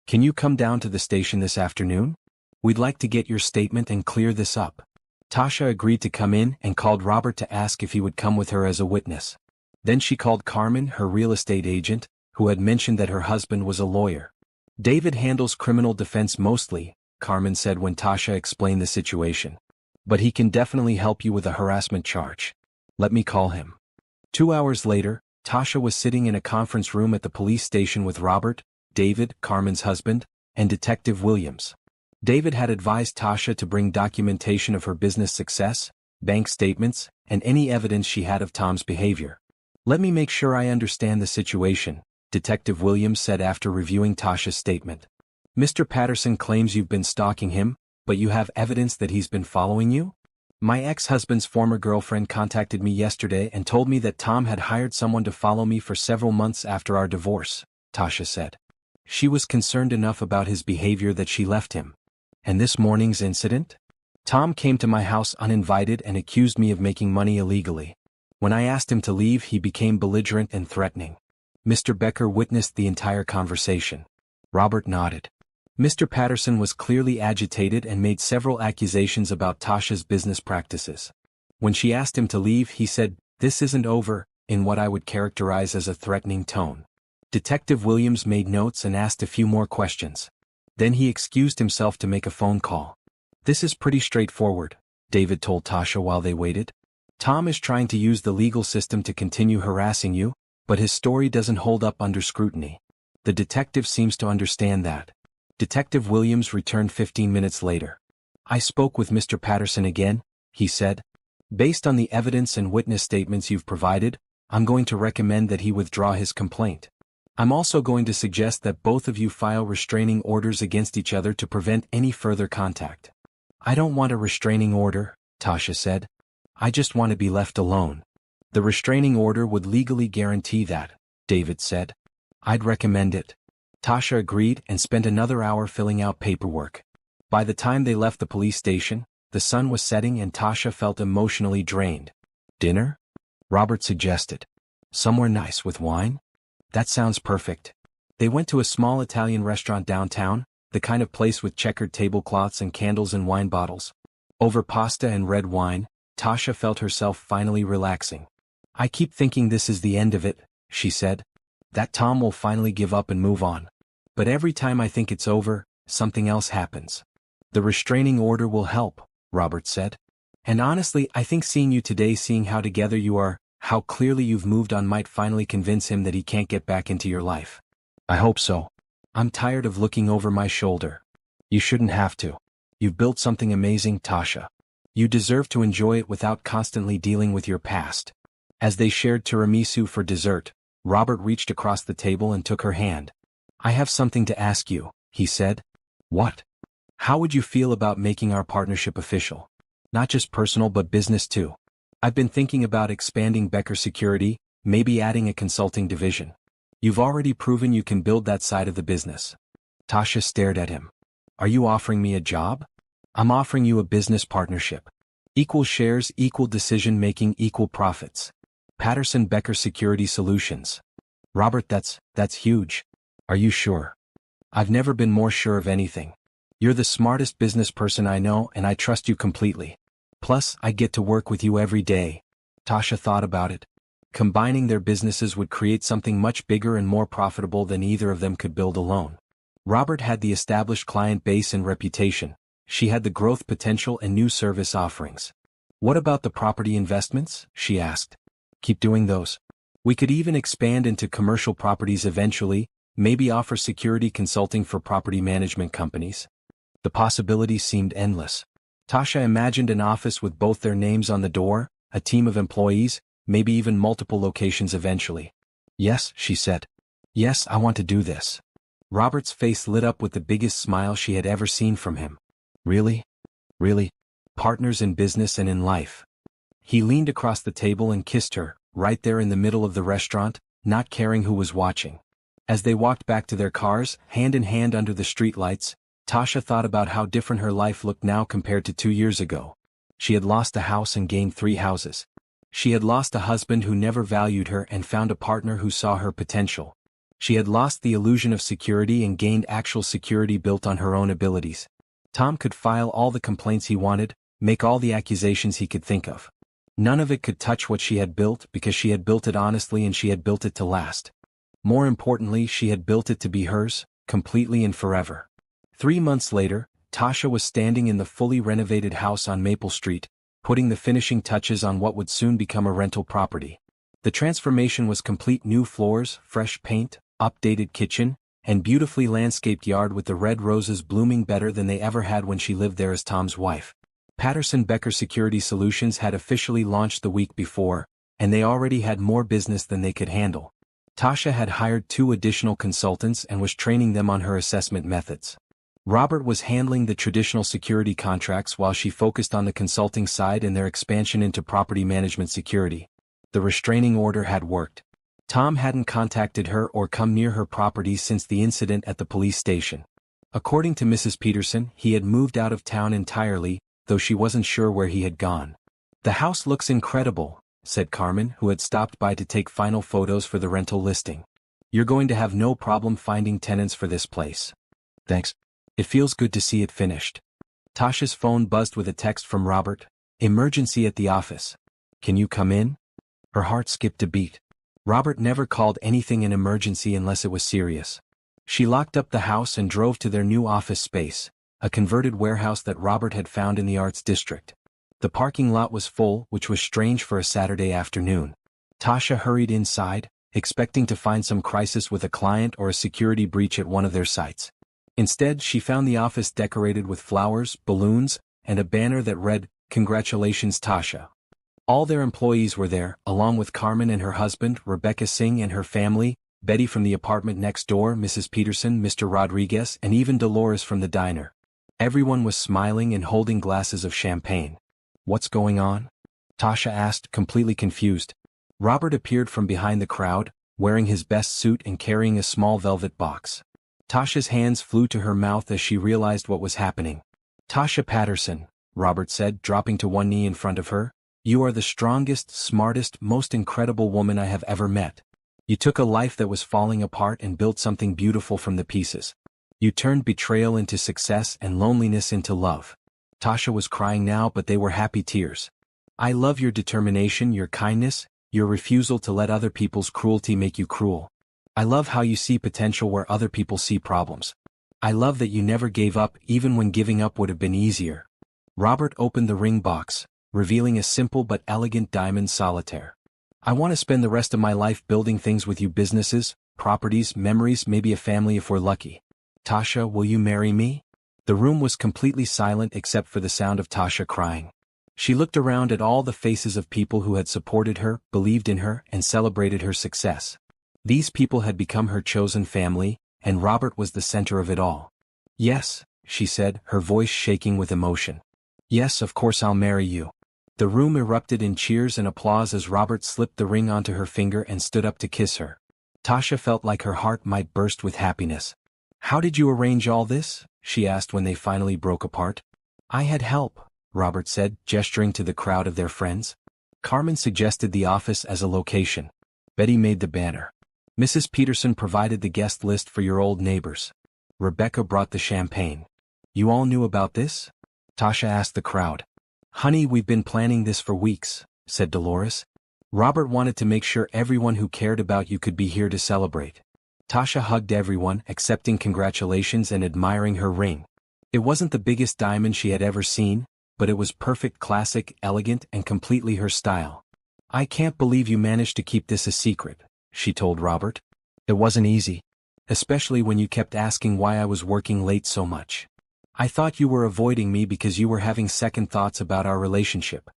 Can you come down to the station this afternoon? We'd like to get your statement and clear this up." Tasha agreed to come in and called Robert to ask if he would come with her as a witness. Then she called Carmen, her real estate agent, who had mentioned that her husband was a lawyer. "David handles criminal defense mostly," Carmen said when Tasha explained the situation. "But he can definitely help you with a harassment charge. Let me call him." 2 hours later, Tasha was sitting in a conference room at the police station with Robert, David, Carmen's husband, and Detective Williams. David had advised Tasha to bring documentation of her business success, bank statements, and any evidence she had of Tom's behavior. "Let me make sure I understand the situation," Detective Williams said after reviewing Tasha's statement. "Mr. Patterson claims you've been stalking him, but you have evidence that he's been following you?" "My ex-husband's former girlfriend contacted me yesterday and told me that Tom had hired someone to follow me for several months after our divorce," Tasha said. She was concerned enough about his behavior that she left him. "And this morning's incident? Tom came to my house uninvited and accused me of making money illegally. When I asked him to leave, he became belligerent and threatening." Mr. Becker witnessed the entire conversation. Robert nodded. Mr. Patterson was clearly agitated and made several accusations about Tasha's business practices. When she asked him to leave, he said, "This isn't over," in what I would characterize as a threatening tone. Detective Williams made notes and asked a few more questions. Then he excused himself to make a phone call. "This is pretty straightforward," David told Tasha while they waited. "Tom is trying to use the legal system to continue harassing you, but his story doesn't hold up under scrutiny. The detective seems to understand that." Detective Williams returned 15 minutes later. "I spoke with Mr. Patterson again," he said. "Based on the evidence and witness statements you've provided, I'm going to recommend that he withdraw his complaint. I'm also going to suggest that both of you file restraining orders against each other to prevent any further contact." "I don't want a restraining order," Tasha said. "I just want to be left alone." "The restraining order would legally guarantee that," David said. "I'd recommend it." Tasha agreed and spent another hour filling out paperwork. By the time they left the police station, the sun was setting and Tasha felt emotionally drained. Dinner? Robert suggested. Somewhere nice with wine? That sounds perfect. They went to a small Italian restaurant downtown, the kind of place with checkered tablecloths and candles and wine bottles. Over pasta and red wine, Tasha felt herself finally relaxing. I keep thinking this is the end of it, she said. That Tom will finally give up and move on. But every time I think it's over, something else happens. The restraining order will help, Robert said. And honestly, I think seeing you today, seeing how together you are, how clearly you've moved on might finally convince him that he can't get back into your life. I hope so. I'm tired of looking over my shoulder. You shouldn't have to. You've built something amazing, Tasha. You deserve to enjoy it without constantly dealing with your past. As they shared tiramisu for dessert, Robert reached across the table and took her hand. I have something to ask you, he said. What? How would you feel about making our partnership official? Not just personal but business too. I've been thinking about expanding Becker Security, maybe adding a consulting division. You've already proven you can build that side of the business. Tasha stared at him. Are you offering me a job? I'm offering you a business partnership. Equal shares, equal decision-making, equal profits. Patterson Becker Security Solutions. Robert, that's huge. Are you sure? I've never been more sure of anything. You're the smartest business person I know and I trust you completely. Plus, I get to work with you every day. Tasha thought about it. Combining their businesses would create something much bigger and more profitable than either of them could build alone. Robert had the established client base and reputation. She had the growth potential and new service offerings. What about the property investments? She asked. Keep doing those. We could even expand into commercial properties eventually, maybe offer security consulting for property management companies. The possibilities seemed endless. Tasha imagined an office with both their names on the door, a team of employees, maybe even multiple locations eventually. Yes, she said. Yes, I want to do this. Robert's face lit up with the biggest smile she had ever seen from him. Really? Really? Partners in business and in life. He leaned across the table and kissed her, right there in the middle of the restaurant, not caring who was watching. As they walked back to their cars, hand in hand under the streetlights, Tasha thought about how different her life looked now compared to 2 years ago. She had lost a house and gained 3 houses. She had lost a husband who never valued her and found a partner who saw her potential. She had lost the illusion of security and gained actual security built on her own abilities. Tom could file all the complaints he wanted, make all the accusations he could think of. None of it could touch what she had built because she had built it honestly and she had built it to last. More importantly, she had built it to be hers, completely and forever. 3 months later, Tasha was standing in the fully renovated house on Maple Street, putting the finishing touches on what would soon become a rental property. The transformation was complete: new floors, fresh paint, updated kitchen, and beautifully landscaped yard with the red roses blooming better than they ever had when she lived there as Tom's wife. Patterson Becker Security Solutions had officially launched the week before, and they already had more business than they could handle. Tasha had hired 2 additional consultants and was training them on her assessment methods. Robert was handling the traditional security contracts while she focused on the consulting side and their expansion into property management security. The restraining order had worked. Tom hadn't contacted her or come near her property since the incident at the police station. According to Mrs. Peterson, he had moved out of town entirely, though she wasn't sure where he had gone. The house looks incredible, said Carmen, who had stopped by to take final photos for the rental listing. You're going to have no problem finding tenants for this place. Thanks. It feels good to see it finished. Tasha's phone buzzed with a text from Robert. Emergency at the office. Can you come in? Her heart skipped a beat. Robert never called anything an emergency unless it was serious. She locked up the house and drove to their new office space, a converted warehouse that Robert had found in the Arts District. The parking lot was full, which was strange for a Saturday afternoon. Tasha hurried inside, expecting to find some crisis with a client or a security breach at one of their sites. Instead, she found the office decorated with flowers, balloons, and a banner that read, "Congratulations, Tasha." All their employees were there, along with Carmen and her husband, Rebecca Singh and her family, Betty from the apartment next door, Mrs. Peterson, Mr. Rodriguez, and even Dolores from the diner. Everyone was smiling and holding glasses of champagne. What's going on? Tasha asked, completely confused. Robert appeared from behind the crowd, wearing his best suit and carrying a small velvet box. Tasha's hands flew to her mouth as she realized what was happening. Tasha Patterson, Robert said, dropping to one knee in front of her. You are the strongest, smartest, most incredible woman I have ever met. You took a life that was falling apart and built something beautiful from the pieces. You turned betrayal into success and loneliness into love. Tasha was crying now, but they were happy tears. I love your determination, your kindness, your refusal to let other people's cruelty make you cruel. I love how you see potential where other people see problems. I love that you never gave up even when giving up would have been easier. Robert opened the ring box, revealing a simple but elegant diamond solitaire. I want to spend the rest of my life building things with you, businesses, properties, memories, maybe a family if we're lucky. Tasha, will you marry me? The room was completely silent except for the sound of Tasha crying. She looked around at all the faces of people who had supported her, believed in her, and celebrated her success. These people had become her chosen family, and Robert was the center of it all. Yes, she said, her voice shaking with emotion. Yes, of course I'll marry you. The room erupted in cheers and applause as Robert slipped the ring onto her finger and stood up to kiss her. Tasha felt like her heart might burst with happiness. How did you arrange all this? She asked when they finally broke apart. I had help, Robert said, gesturing to the crowd of their friends. Carmen suggested the office as a location. Betty made the banner. Mrs. Peterson provided the guest list for your old neighbors. Rebecca brought the champagne. You all knew about this? Tasha asked the crowd. Honey, we've been planning this for weeks, said Dolores. Robert wanted to make sure everyone who cared about you could be here to celebrate. Tasha hugged everyone, accepting congratulations and admiring her ring. It wasn't the biggest diamond she had ever seen, but it was perfect, classic, elegant, and completely her style. I can't believe you managed to keep this a secret, she told Robert. It wasn't easy. Especially when you kept asking why I was working late so much. I thought you were avoiding me because you were having second thoughts about our relationship.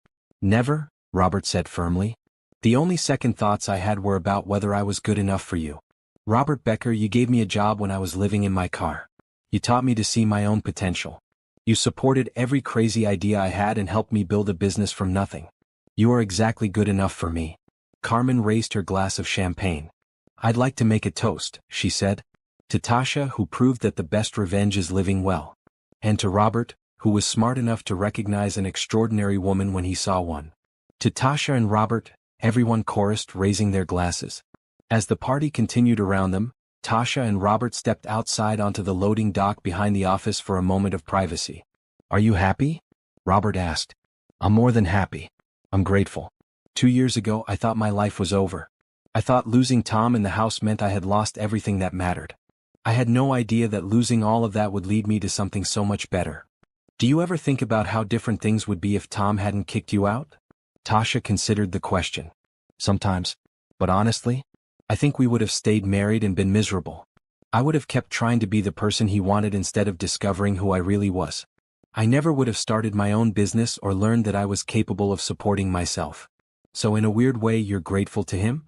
Never, Robert said firmly. The only second thoughts I had were about whether I was good enough for you. Robert Becker, you gave me a job when I was living in my car. You taught me to see my own potential. You supported every crazy idea I had and helped me build a business from nothing. You are exactly good enough for me. Carmen raised her glass of champagne. I'd like to make a toast, she said. To Tasha, who proved that the best revenge is living well. And to Robert, who was smart enough to recognize an extraordinary woman when he saw one. To Tasha and Robert, everyone chorused, raising their glasses. As the party continued around them, Tasha and Robert stepped outside onto the loading dock behind the office for a moment of privacy. Are you happy? Robert asked. I'm more than happy. I'm grateful. 2 years ago, I thought my life was over. I thought losing Tom in the house meant I had lost everything that mattered. I had no idea that losing all of that would lead me to something so much better. Do you ever think about how different things would be if Tom hadn't kicked you out? Tasha considered the question. Sometimes. But honestly, I think we would have stayed married and been miserable. I would have kept trying to be the person he wanted instead of discovering who I really was. I never would have started my own business or learned that I was capable of supporting myself. So in a weird way, you're grateful to him?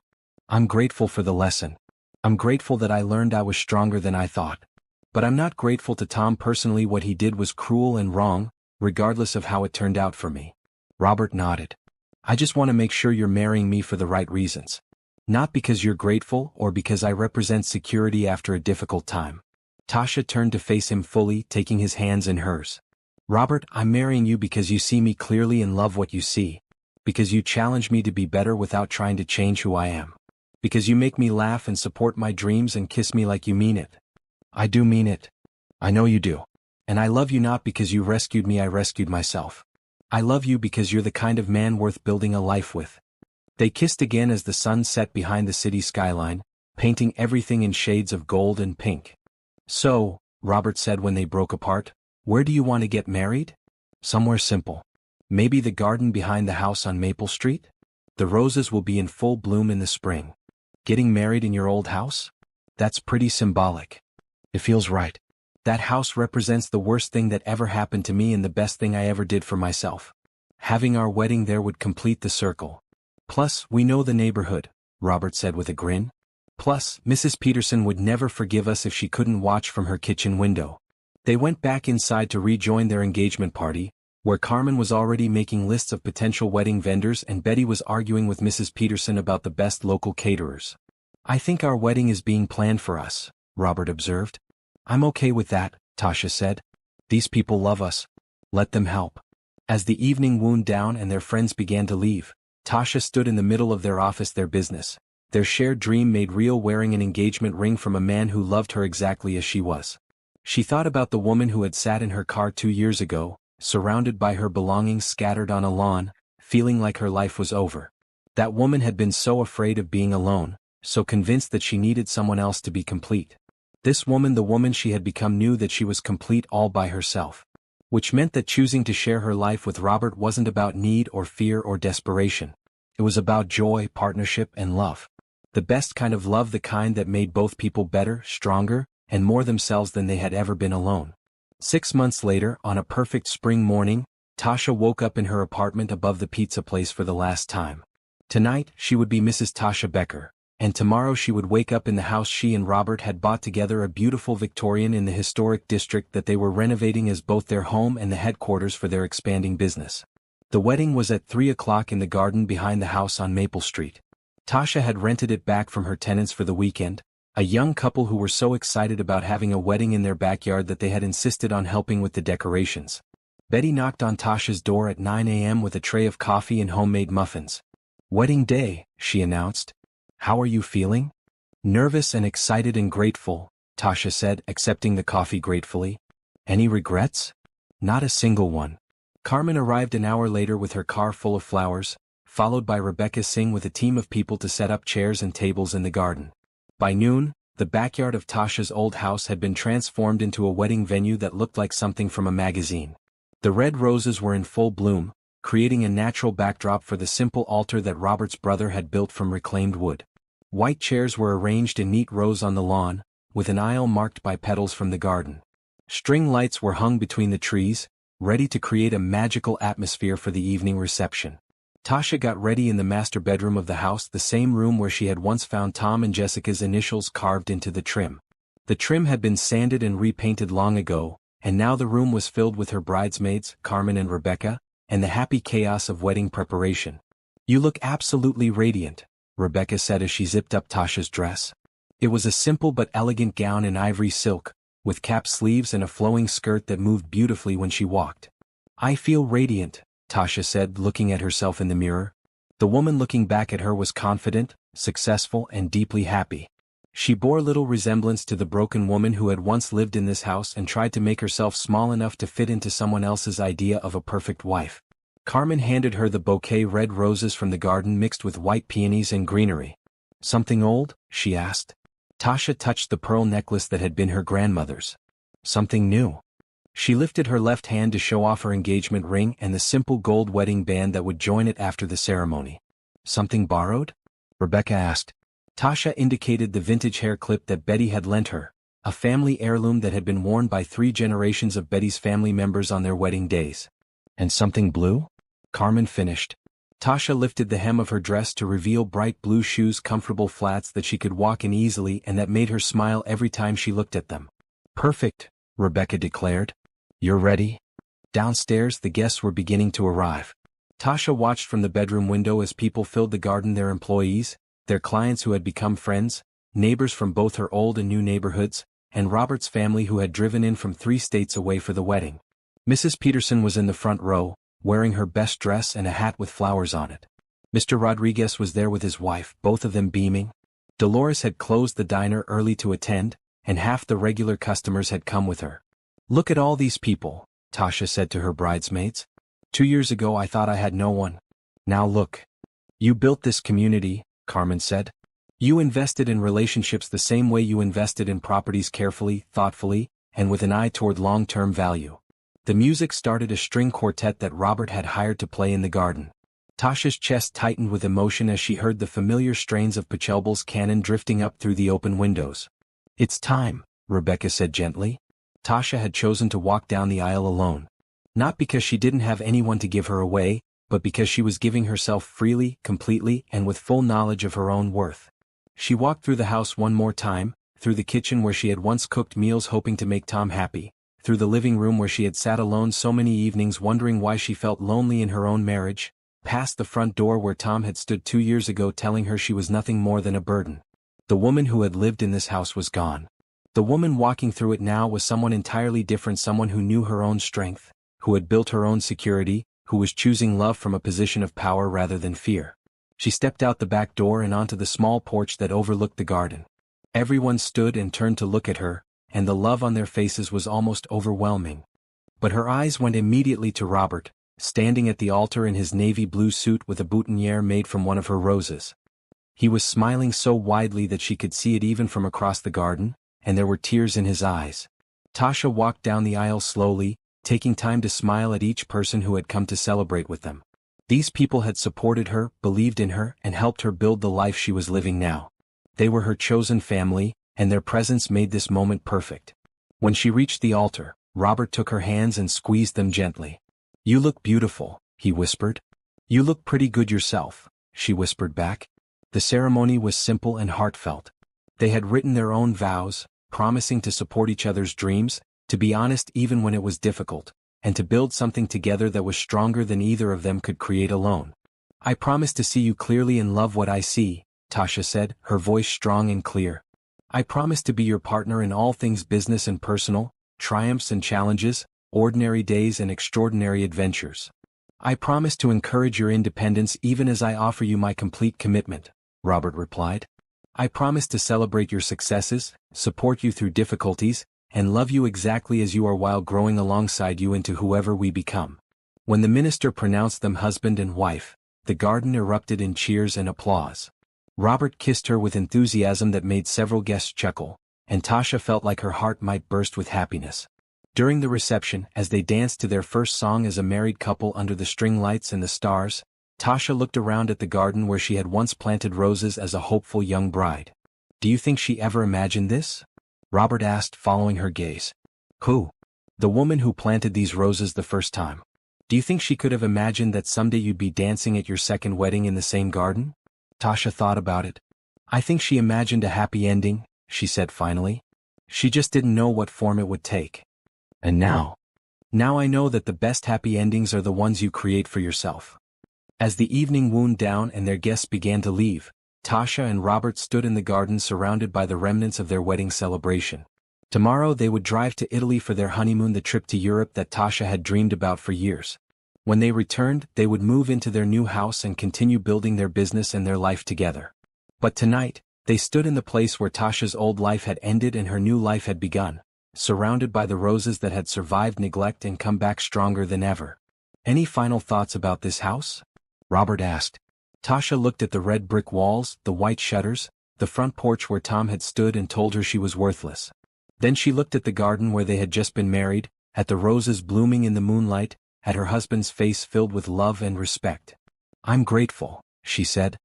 I'm grateful for the lesson. I'm grateful that I learned I was stronger than I thought. But I'm not grateful to Tom personally. What he did was cruel and wrong, regardless of how it turned out for me. Robert nodded. I just want to make sure you're marrying me for the right reasons. Not because you're grateful or because I represent security after a difficult time. Tasha turned to face him fully, taking his hands in hers. Robert, I'm marrying you because you see me clearly and love what you see. Because you challenge me to be better without trying to change who I am. Because you make me laugh and support my dreams and kiss me like you mean it. I do mean it. I know you do. And I love you not because you rescued me, I rescued myself. I love you because you're the kind of man worth building a life with. They kissed again as the sun set behind the city skyline, painting everything in shades of gold and pink. So, Robert said when they broke apart, where do you want to get married? Somewhere simple. Maybe the garden behind the house on Maple Street? The roses will be in full bloom in the spring. Getting married in your old house? That's pretty symbolic. It feels right. That house represents the worst thing that ever happened to me and the best thing I ever did for myself. Having our wedding there would complete the circle. Plus, we know the neighborhood, Robert said with a grin. Plus, Mrs. Peterson would never forgive us if she couldn't watch from her kitchen window. They went back inside to rejoin their engagement party, where Carmen was already making lists of potential wedding vendors and Betty was arguing with Mrs. Peterson about the best local caterers. I think our wedding is being planned for us, Robert observed. I'm okay with that, Tasha said. These people love us. Let them help. As the evening wound down and their friends began to leave, Tasha stood in the middle of their office, their business, their shared dream made real, wearing an engagement ring from a man who loved her exactly as she was. She thought about the woman who had sat in her car 2 years ago, surrounded by her belongings scattered on a lawn, feeling like her life was over. That woman had been so afraid of being alone, so convinced that she needed someone else to be complete. This woman, the woman she had become, knew that she was complete all by herself. Which meant that choosing to share her life with Robert wasn't about need or fear or desperation. It was about joy, partnership, and love. The best kind of love, the kind that made both people better, stronger, and more themselves than they had ever been alone. 6 months later, on a perfect spring morning, Tasha woke up in her apartment above the pizza place for the last time. Tonight, she would be Mrs. Tasha Becker, and tomorrow she would wake up in the house she and Robert had bought together, a beautiful Victorian in the historic district that they were renovating as both their home and the headquarters for their expanding business. The wedding was at 3 o'clock in the garden behind the house on Maple Street. Tasha had rented it back from her tenants for the weekend, a young couple who were so excited about having a wedding in their backyard that they had insisted on helping with the decorations. Betty knocked on Tasha's door at 9 a.m. with a tray of coffee and homemade muffins. "Wedding day," she announced. "How are you feeling?" "Nervous and excited and grateful," Tasha said, accepting the coffee gratefully. "Any regrets?" "Not a single one." Carmen arrived an hour later with her car full of flowers, followed by Rebecca Singh with a team of people to set up chairs and tables in the garden. By noon, the backyard of Tasha's old house had been transformed into a wedding venue that looked like something from a magazine. The red roses were in full bloom, creating a natural backdrop for the simple altar that Robert's brother had built from reclaimed wood. White chairs were arranged in neat rows on the lawn, with an aisle marked by petals from the garden. String lights were hung between the trees, ready to create a magical atmosphere for the evening reception. Tasha got ready in the master bedroom of the house, the same room where she had once found Tom and Jessica's initials carved into the trim. The trim had been sanded and repainted long ago, and now the room was filled with her bridesmaids, Carmen and Rebecca, and the happy chaos of wedding preparation. "You look absolutely radiant," Rebecca said as she zipped up Tasha's dress. It was a simple but elegant gown in ivory silk, with cap sleeves and a flowing skirt that moved beautifully when she walked. "I feel radiant," Tasha said, looking at herself in the mirror. The woman looking back at her was confident, successful, and deeply happy. She bore little resemblance to the broken woman who had once lived in this house and tried to make herself small enough to fit into someone else's idea of a perfect wife. Carmen handed her the bouquet, red roses from the garden mixed with white peonies and greenery. "Something old?" she asked. Tasha touched the pearl necklace that had been her grandmother's. "Something new." She lifted her left hand to show off her engagement ring and the simple gold wedding band that would join it after the ceremony. "Something borrowed?" Rebecca asked. Tasha indicated the vintage hair clip that Betty had lent her, a family heirloom that had been worn by 3 generations of Betty's family members on their wedding days. "And something blue?" Carmen finished. Tasha lifted the hem of her dress to reveal bright blue shoes, comfortable flats that she could walk in easily and that made her smile every time she looked at them. "Perfect," Rebecca declared. "You're ready?" Downstairs, the guests were beginning to arrive. Tasha watched from the bedroom window as people filled the garden, their employees, their clients who had become friends, neighbors from both her old and new neighborhoods, and Robert's family who had driven in from 3 states away for the wedding. Mrs. Peterson was in the front row, wearing her best dress and a hat with flowers on it. Mr. Rodriguez was there with his wife, both of them beaming. Dolores had closed the diner early to attend, and half the regular customers had come with her. "Look at all these people," Tasha said to her bridesmaids. "2 years ago I thought I had no one. Now look. You built this community," Carmen said. "You invested in relationships the same way you invested in properties, carefully, thoughtfully, and with an eye toward long-term value." The music started, a string quartet that Robert had hired to play in the garden. Tasha's chest tightened with emotion as she heard the familiar strains of Pachelbel's canon drifting up through the open windows. "It's time," Rebecca said gently. Tasha had chosen to walk down the aisle alone. Not because she didn't have anyone to give her away, but because she was giving herself freely, completely, and with full knowledge of her own worth. She walked through the house one more time, through the kitchen where she had once cooked meals hoping to make Tom happy, through the living room where she had sat alone so many evenings wondering why she felt lonely in her own marriage, past the front door where Tom had stood 2 years ago telling her she was nothing more than a burden. The woman who had lived in this house was gone. The woman walking through it now was someone entirely different, someone who knew her own strength, who had built her own security, who was choosing love from a position of power rather than fear. She stepped out the back door and onto the small porch that overlooked the garden. Everyone stood and turned to look at her, and the love on their faces was almost overwhelming. But her eyes went immediately to Robert, standing at the altar in his navy blue suit with a boutonniere made from one of her roses. He was smiling so widely that she could see it even from across the garden, and there were tears in his eyes. Tasha walked down the aisle slowly, taking time to smile at each person who had come to celebrate with them. These people had supported her, believed in her, and helped her build the life she was living now. They were her chosen family, and their presence made this moment perfect. When she reached the altar, Robert took her hands and squeezed them gently. "You look beautiful," he whispered. "You look pretty good yourself," she whispered back. The ceremony was simple and heartfelt. They had written their own vows, promising to support each other's dreams, to be honest even when it was difficult, and to build something together that was stronger than either of them could create alone. "I promise to see you clearly and love what I see," Tasha said, her voice strong and clear. "I promise to be your partner in all things business and personal, triumphs and challenges, ordinary days and extraordinary adventures. I promise to encourage your independence even as I offer you my complete commitment," Robert replied. "I promise to celebrate your successes, support you through difficulties, and love you exactly as you are while growing alongside you into whoever we become." When the minister pronounced them husband and wife, the garden erupted in cheers and applause. Robert kissed her with enthusiasm that made several guests chuckle, and Tasha felt like her heart might burst with happiness. During the reception, as they danced to their first song as a married couple under the string lights and the stars, Tasha looked around at the garden where she had once planted roses as a hopeful young bride. "Do you think she ever imagined this?" Robert asked, following her gaze. "Who?" "The woman who planted these roses the first time. Do you think she could have imagined that someday you'd be dancing at your second wedding in the same garden?" Tasha thought about it. "I think she imagined a happy ending," she said finally. "She just didn't know what form it would take. And now I know that the best happy endings are the ones you create for yourself." As the evening wound down and their guests began to leave, Tasha and Robert stood in the garden surrounded by the remnants of their wedding celebration. Tomorrow they would drive to Italy for their honeymoon, the trip to Europe that Tasha had dreamed about for years. When they returned, they would move into their new house and continue building their business and their life together. But tonight, they stood in the place where Tasha's old life had ended and her new life had begun, surrounded by the roses that had survived neglect and come back stronger than ever. "Any final thoughts about this house?" Robert asked. Tasha looked at the red brick walls, the white shutters, the front porch where Tom had stood and told her she was worthless. Then she looked at the garden where they had just been married, at the roses blooming in the moonlight, at her husband's face filled with love and respect. "I'm grateful," she said.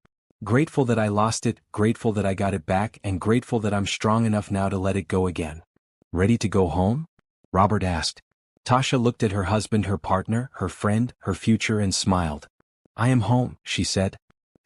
"Grateful that I lost it, grateful that I got it back, and grateful that I'm strong enough now to let it go again." "Ready to go home?" Robert asked. Tasha looked at her husband, her partner, her friend, her future, and smiled. "I am home," she said.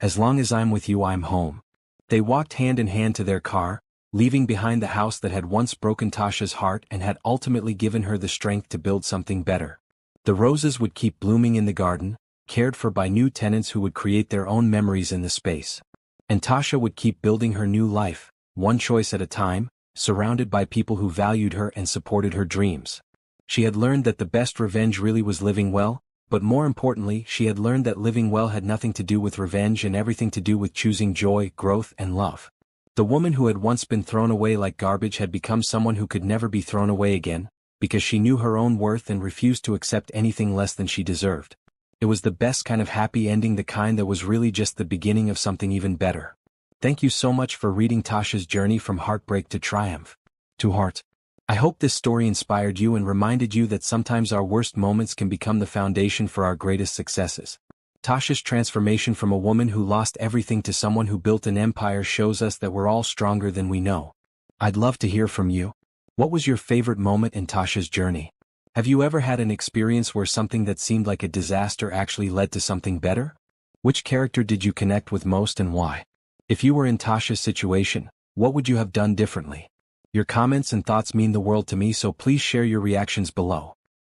"As long as I'm with you, I'm home." They walked hand in hand to their car, leaving behind the house that had once broken Tasha's heart and had ultimately given her the strength to build something better. The roses would keep blooming in the garden, cared for by new tenants who would create their own memories in the space. And Tasha would keep building her new life, one choice at a time, surrounded by people who valued her and supported her dreams. She had learned that the best revenge really was living well, but more importantly, she had learned that living well had nothing to do with revenge and everything to do with choosing joy, growth, and love. The woman who had once been thrown away like garbage had become someone who could never be thrown away again, because she knew her own worth and refused to accept anything less than she deserved. It was the best kind of happy ending, the kind that was really just the beginning of something even better. Thank you so much for reading Tasha's journey from heartbreak to triumph. To heart. I hope this story inspired you and reminded you that sometimes our worst moments can become the foundation for our greatest successes. Tasha's transformation from a woman who lost everything to someone who built an empire shows us that we're all stronger than we know. I'd love to hear from you. What was your favorite moment in Tasha's journey? Have you ever had an experience where something that seemed like a disaster actually led to something better? Which character did you connect with most and why? If you were in Tasha's situation, what would you have done differently? Your comments and thoughts mean the world to me, so please share your reactions below.